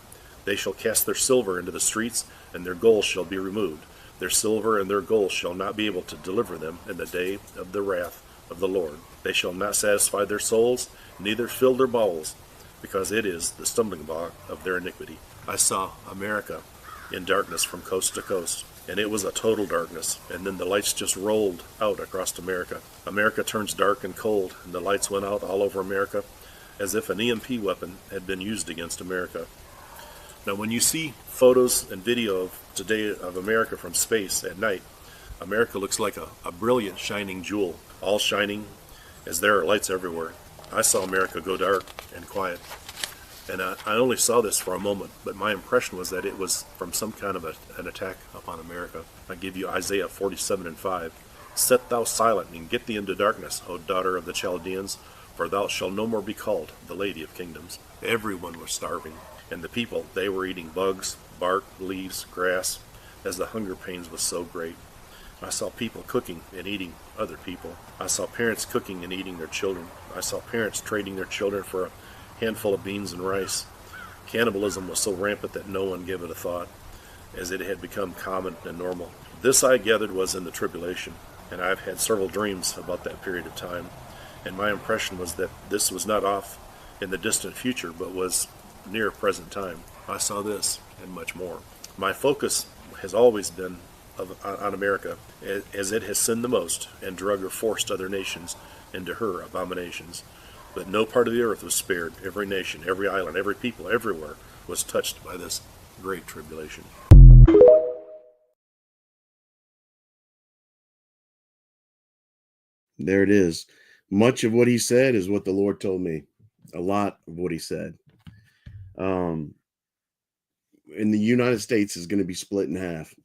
They shall cast their silver into the streets, and their gold shall be removed. Their silver and their gold shall not be able to deliver them in the day of the wrath of the Lord. They shall not satisfy their souls, neither fill their bowels, because it is the stumbling block of their iniquity. I saw America in darkness from coast to coast, and it was a total darkness, and then the lights just rolled out across America. America turns dark and cold, and the lights went out all over America, as if an EMP weapon had been used against America. Now, when you see photos and video of today of America from space at night, America looks like a brilliant shining jewel, all shining as there are lights everywhere. I saw America go dark and quiet. And I only saw this for a moment, but my impression was that it was from some kind of an attack upon America. I give you Isaiah 47:5. Set thou silent and get thee into darkness, O daughter of the Chaldeans, for thou shalt no more be called the Lady of Kingdoms. Everyone was starving, and the people, they were eating bugs, bark, leaves, grass, as the hunger pains was so great. I saw people cooking and eating other people. I saw parents cooking and eating their children. I saw parents trading their children for a handful of beans and rice. Cannibalism was so rampant that no one gave it a thought, as it had become common and normal. This, I gathered, was in the tribulation, and I've had several dreams about that period of time, and my impression was that this was not off in the distant future, but was near present time. I saw this and much more. My focus has always been on America, as it has sinned the most and drug or forced other nations into her abominations. But no part of the earth was spared. Every nation, every island, every people, everywhere was touched by this great tribulation. There it is. Much of what he said is what the Lord told me. A lot of what he said. In the United States is going to be split in half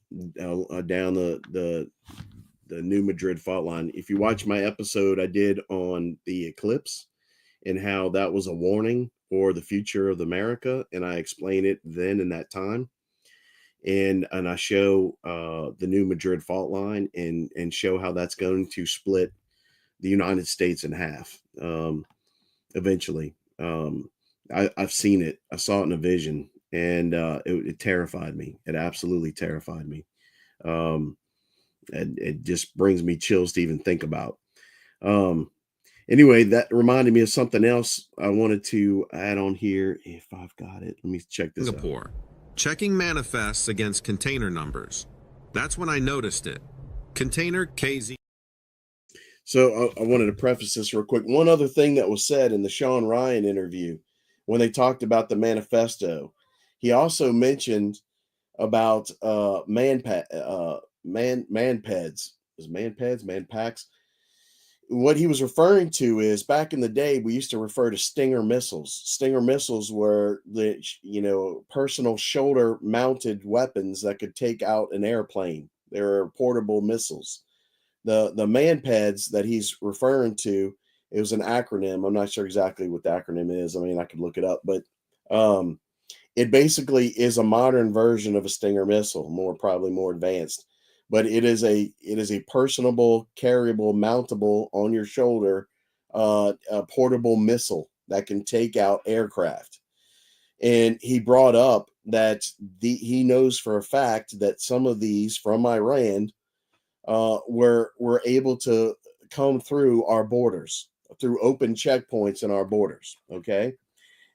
down the New Madrid fault line. If you watch my episode I did on the eclipse and how that was a warning for the future of America, and I explain it then in that time, and I show the New Madrid fault line and show how that's going to split the United States in half eventually. I've seen it. I saw it in a vision, and it terrified me. It absolutely terrified me. And it just brings me chills to even think about. Anyway, that reminded me of something else I wanted to add on here. If I've got it, let me check this Singapore. Checking manifests against container numbers. That's when I noticed it. Container KZ. So I wanted to preface this real quick. One other thing that was said in the Sean Ryan interview when they talked about the manifesto, he also mentioned about manpads, manpacks. what he was referring to is back in the day, we used to refer to Stinger missiles. Stinger missiles were the, personal shoulder mounted weapons that could take out an airplane. They were portable missiles. The man-pads that he's referring to, it was an acronym. I'm not sure exactly what the acronym is. I mean, I could look it up, but it basically is a modern version of a Stinger missile, probably more advanced. But it is a personable, carryable, mountable on your shoulder, a portable missile that can take out aircraft. And he brought up that he knows for a fact that some of these from Iran were able to come through our borders, through open checkpoints in our borders. Okay.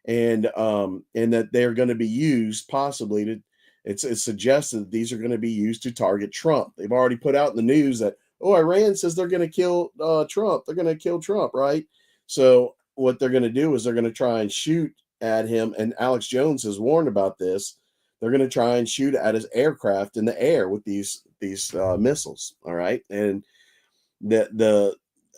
And that they're going to be used possibly to, it's suggested that these are going to be used to target Trump. They've already put out in the news that, Iran says they're going to kill Trump. They're going to kill Trump, right? So what they're going to do is they're going to try and shoot at him. And Alex Jones has warned about this. They're going to try and shoot at his aircraft in the air with these missiles. All right. And the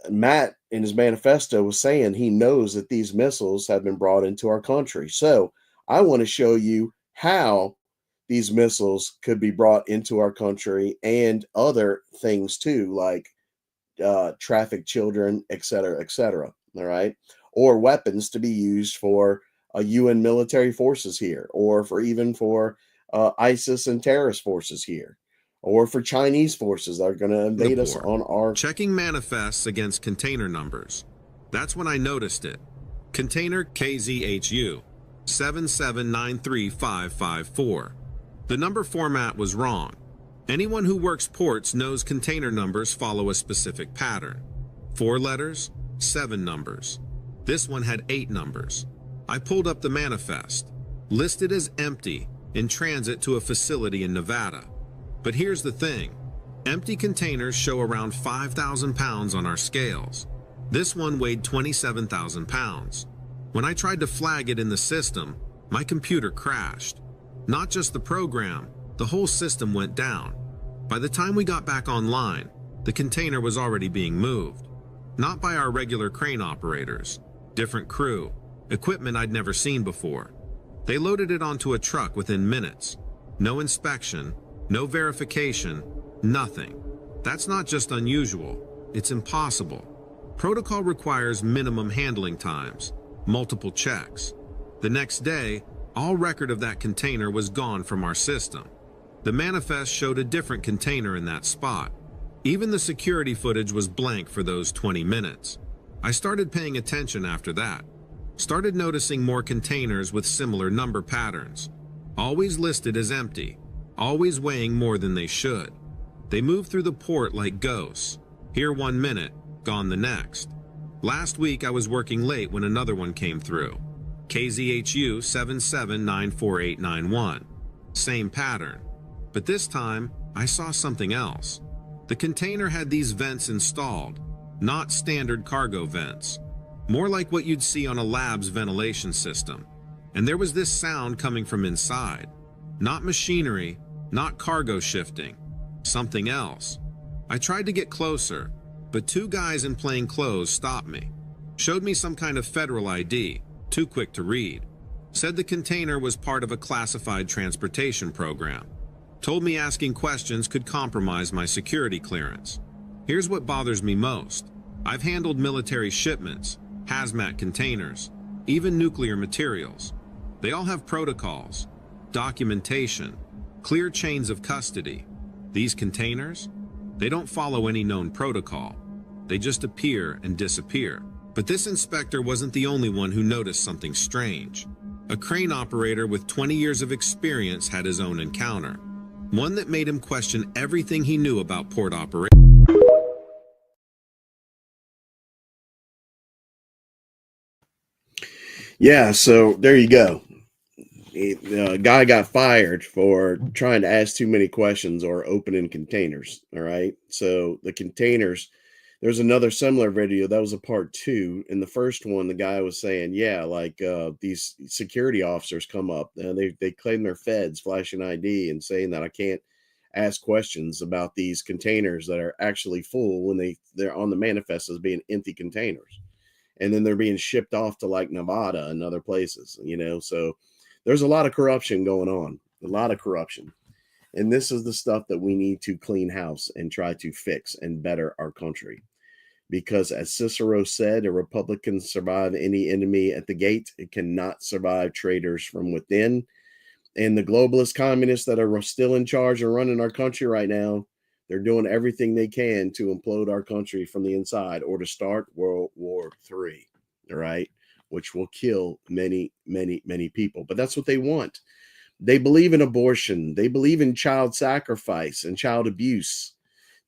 Matt in his manifesto was saying he knows that these missiles have been brought into our country. So I want to show you how these missiles could be brought into our country and other things too, like trafficked children, et cetera, et cetera. All right. Or weapons to be used for UN military forces here, or for ISIS and terrorist forces here, or for Chinese forces that are going to invade us on our... Checking manifests against container numbers. That's when I noticed it. Container KZHU 7793554. The number format was wrong. Anyone who works ports knows container numbers follow a specific pattern. 4 letters, 7 numbers. This one had 8 numbers. I pulled up the manifest, listed as empty, in transit to a facility in Nevada. But here's the thing. Empty containers show around 5,000 pounds on our scales. This one weighed 27,000 pounds. When I tried to flag it in the system, my computer crashed. Not just the program, the whole system went down. By the time we got back online, the container was already being moved. Not by our regular crane operators, different crew, equipment I'd never seen before. They loaded it onto a truck within minutes. No inspection, no verification, nothing. That's not just unusual, it's impossible. Protocol requires minimum handling times, multiple checks. The next day, all record of that container was gone from our system. The manifest showed a different container in that spot. Even the security footage was blank for those 20 minutes. I started paying attention after that. Started noticing more containers with similar number patterns. Always listed as empty, always weighing more than they should. They move through the port like ghosts. Here 1 minute, gone the next. Last week I was working late when another one came through. KZHU 7794891. Same pattern. But this time, I saw something else. The container had these vents installed, not standard cargo vents. More like what you'd see on a lab's ventilation system. And there was this sound coming from inside. Not machinery, not cargo shifting. Something else. I tried to get closer, but 2 guys in plain clothes stopped me. Showed me some kind of federal ID, too quick to read. Said the container was part of a classified transportation program. Told me asking questions could compromise my security clearance. Here's what bothers me most. I've handled military shipments, hazmat containers, even nuclear materials. They all have protocols, documentation, clear chains of custody. These containers, they don't follow any known protocol. They just appear and disappear. But this inspector wasn't the only one who noticed something strange. A crane operator with 20 years of experience had his own encounter. One that made him question everything he knew about port operation. Yeah, so there you go. A guy got fired for trying to ask too many questions or opening containers. All right. So the containers, there's another similar video. That was a part 2. In the first one, the guy was saying, yeah, like these security officers come up and they claim they're feds, flashing ID and saying that I can't ask questions about these containers that are actually full when they're on the manifest as being empty containers. And then they're being shipped off to like Nevada and other places, so there's a lot of corruption going on, a lot of corruption. And this is the stuff that we need to clean house and try to fix and better our country. Because as Cicero said, a republic can survive any enemy at the gate. It cannot survive traitors from within. And the globalist communists that are still in charge and running our country right now, they're doing everything they can to implode our country from the inside or to start World War III, all right, which will kill many, many, many people. But that's what they want. They believe in abortion. They believe in child sacrifice and child abuse.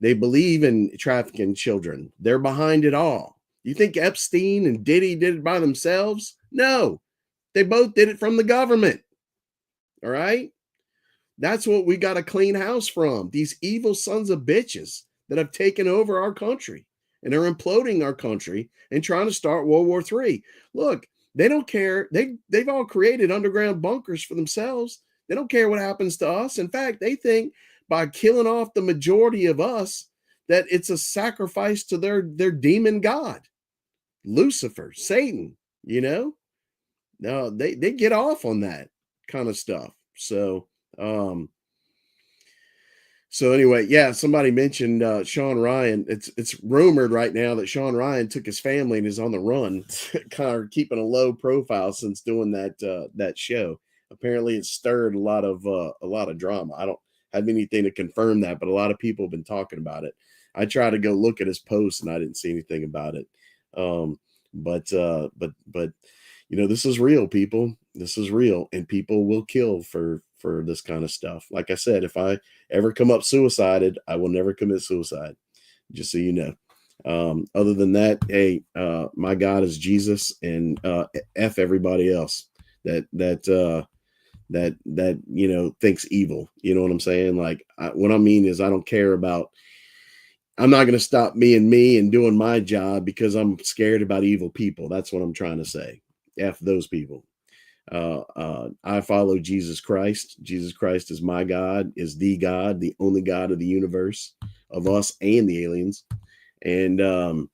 They believe in trafficking children. They're behind it all. You think Epstein and Diddy did it by themselves? No, they both did it from the government. All right. That's what we got to clean house from. These evil sons of bitches that have taken over our country and are imploding our country and trying to start World War III. Look, they don't care. They've all created underground bunkers for themselves. They don't care what happens to us. In fact, they think by killing off the majority of us that it's a sacrifice to their demon god, Lucifer, Satan, No, they get off on that kind of stuff. So anyway, yeah, somebody mentioned Sean Ryan. It's rumored right now that Sean Ryan took his family and is on the run, kind of keeping a low profile since doing that show. Apparently, it stirred a lot of drama. I don't have anything to confirm that, but a lot of people have been talking about it. I tried to go look at his post and I didn't see anything about it. But this is real, people. This is real, and people will kill for this kind of stuff. Like I said, if I ever come up suicided, I will never commit suicide. Just so you know. Other than that, hey, my God is Jesus, and F everybody else that thinks evil. You know what I'm saying? Like, what I mean is, I don't care about. I'm not going to stop being me and doing my job because I'm scared about evil people. That's what I'm trying to say. F those people. I follow Jesus Christ. Jesus Christ is my God, is the God, the only God of the universe, of us and the aliens. And I'm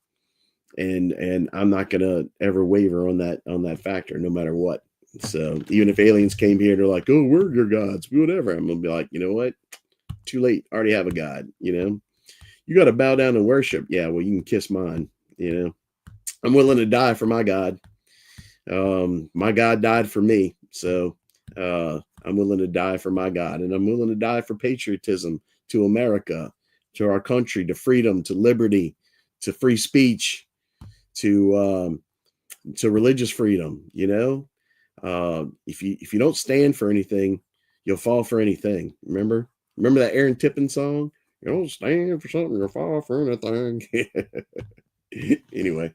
not gonna ever waver on that factor, no matter what. So even if aliens came here, they're like, "Oh, we're your gods," whatever. I'm gonna be like, you know what? Too late. Already have a God. You got to bow down and worship. Yeah, well, you can kiss mine. I'm willing to die for my God. My God died for me, so I'm willing to die for my God, and I'm willing to die for patriotism, to America, to our country, to freedom, to liberty, to free speech, to religious freedom. If you don't stand for anything, you'll fall for anything. Remember that Aaron Tippin song? You don't stand for something, you'll fall for anything. Anyway,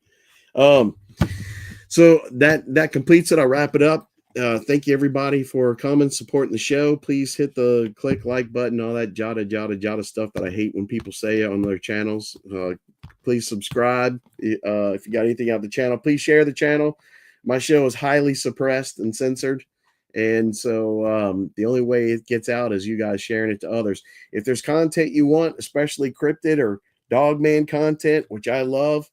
so that completes it. I'll wrap it up. Thank you everybody for coming, supporting the show. Please hit the click like button, all that jada stuff that I hate when people say on their channels. Please subscribe. If you got anything out the channel, please share the channel. My show is highly suppressed and censored. And so the only way it gets out is you guys sharing it to others. If there's content you want, especially cryptid or dogman content, which I love,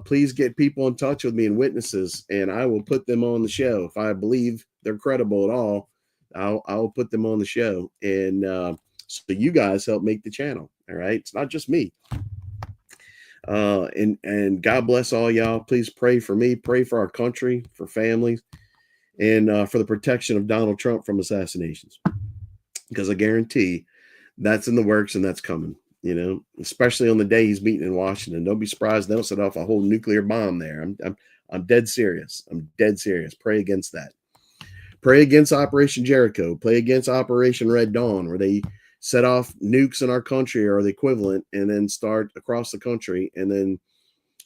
please get people in touch with me and witnesses, and I will put them on the show. If I believe they're credible at all, I'll put them on the show. And so you guys help make the channel. All right. It's not just me. And God bless all y'all. Please pray for me, pray for our country, for families, and for the protection of Donald Trump from assassinations, because I guarantee that's in the works and that's coming. Especially on the day he's meeting in Washington. Don't be surprised they don't set off a whole nuclear bomb there. I'm dead serious. I'm dead serious. Pray against that. Pray against Operation Jericho. Pray against Operation Red Dawn, where they set off nukes in our country or the equivalent, and then start across the country, and then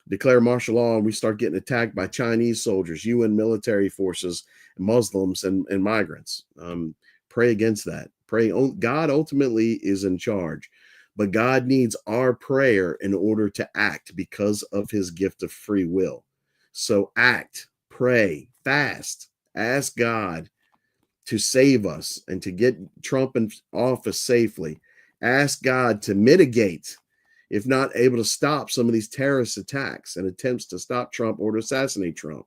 declare martial law, and we start getting attacked by Chinese soldiers, UN military forces, Muslims, and migrants. Pray against that. Pray. God ultimately is in charge. But God needs our prayer in order to act because of his gift of free will. So act, pray, fast, ask God to save us and to get Trump in office safely, Ask God to mitigate, if not able to stop, some of these terrorist attacks and attempts to stop Trump or to assassinate Trump.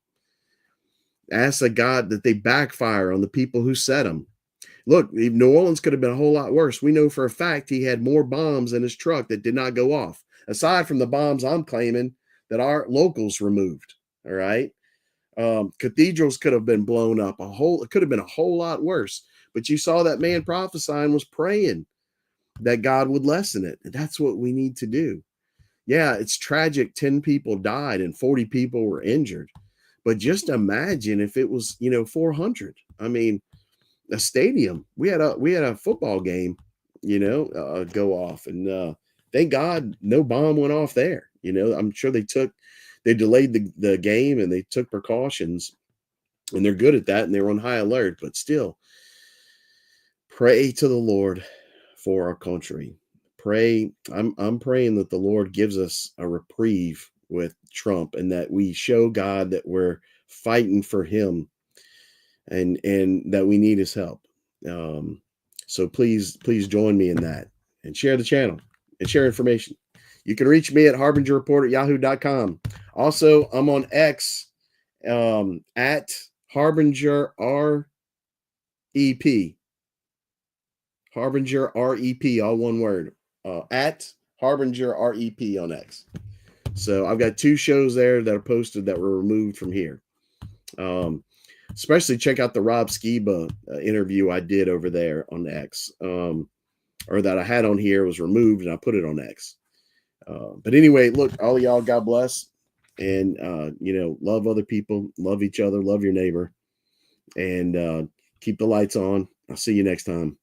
Ask God that they backfire on the people who set them. Look, New Orleans could have been a whole lot worse. We know for a fact he had more bombs in his truck that did not go off, aside from the bombs I'm claiming that our locals removed. All right. Cathedrals could have been blown up. It could have been a whole lot worse. But you saw that man prophesying was praying that God would lessen it. And that's what we need to do. Yeah, it's tragic. 10 people died and 40 people were injured. But just imagine if it was, 400. I mean, a stadium. We had a football game, go off, and thank God no bomb went off there. I'm sure they delayed the game and they took precautions, and they're good at that, and they were on high alert. But still, pray to the Lord for our country. Pray. I'm praying that the Lord gives us a reprieve with Trump, and that we show God that we're fighting for him, and that we need his help. So please join me in that, and share the channel and share information. You can reach me at HarbingerReport@yahoo.com. Also, I'm on X at HarbingerREP. HarbingerREP, all one word. At HarbingerREP on X. So I've got 2 shows there that are posted that were removed from here. Especially check out the Rob Skiba interview I did over there on X, or that I had on here, was removed and I put it on X. But anyway, look, all of y'all, God bless, and love other people, love each other, love your neighbor, and keep the lights on. I'll see you next time.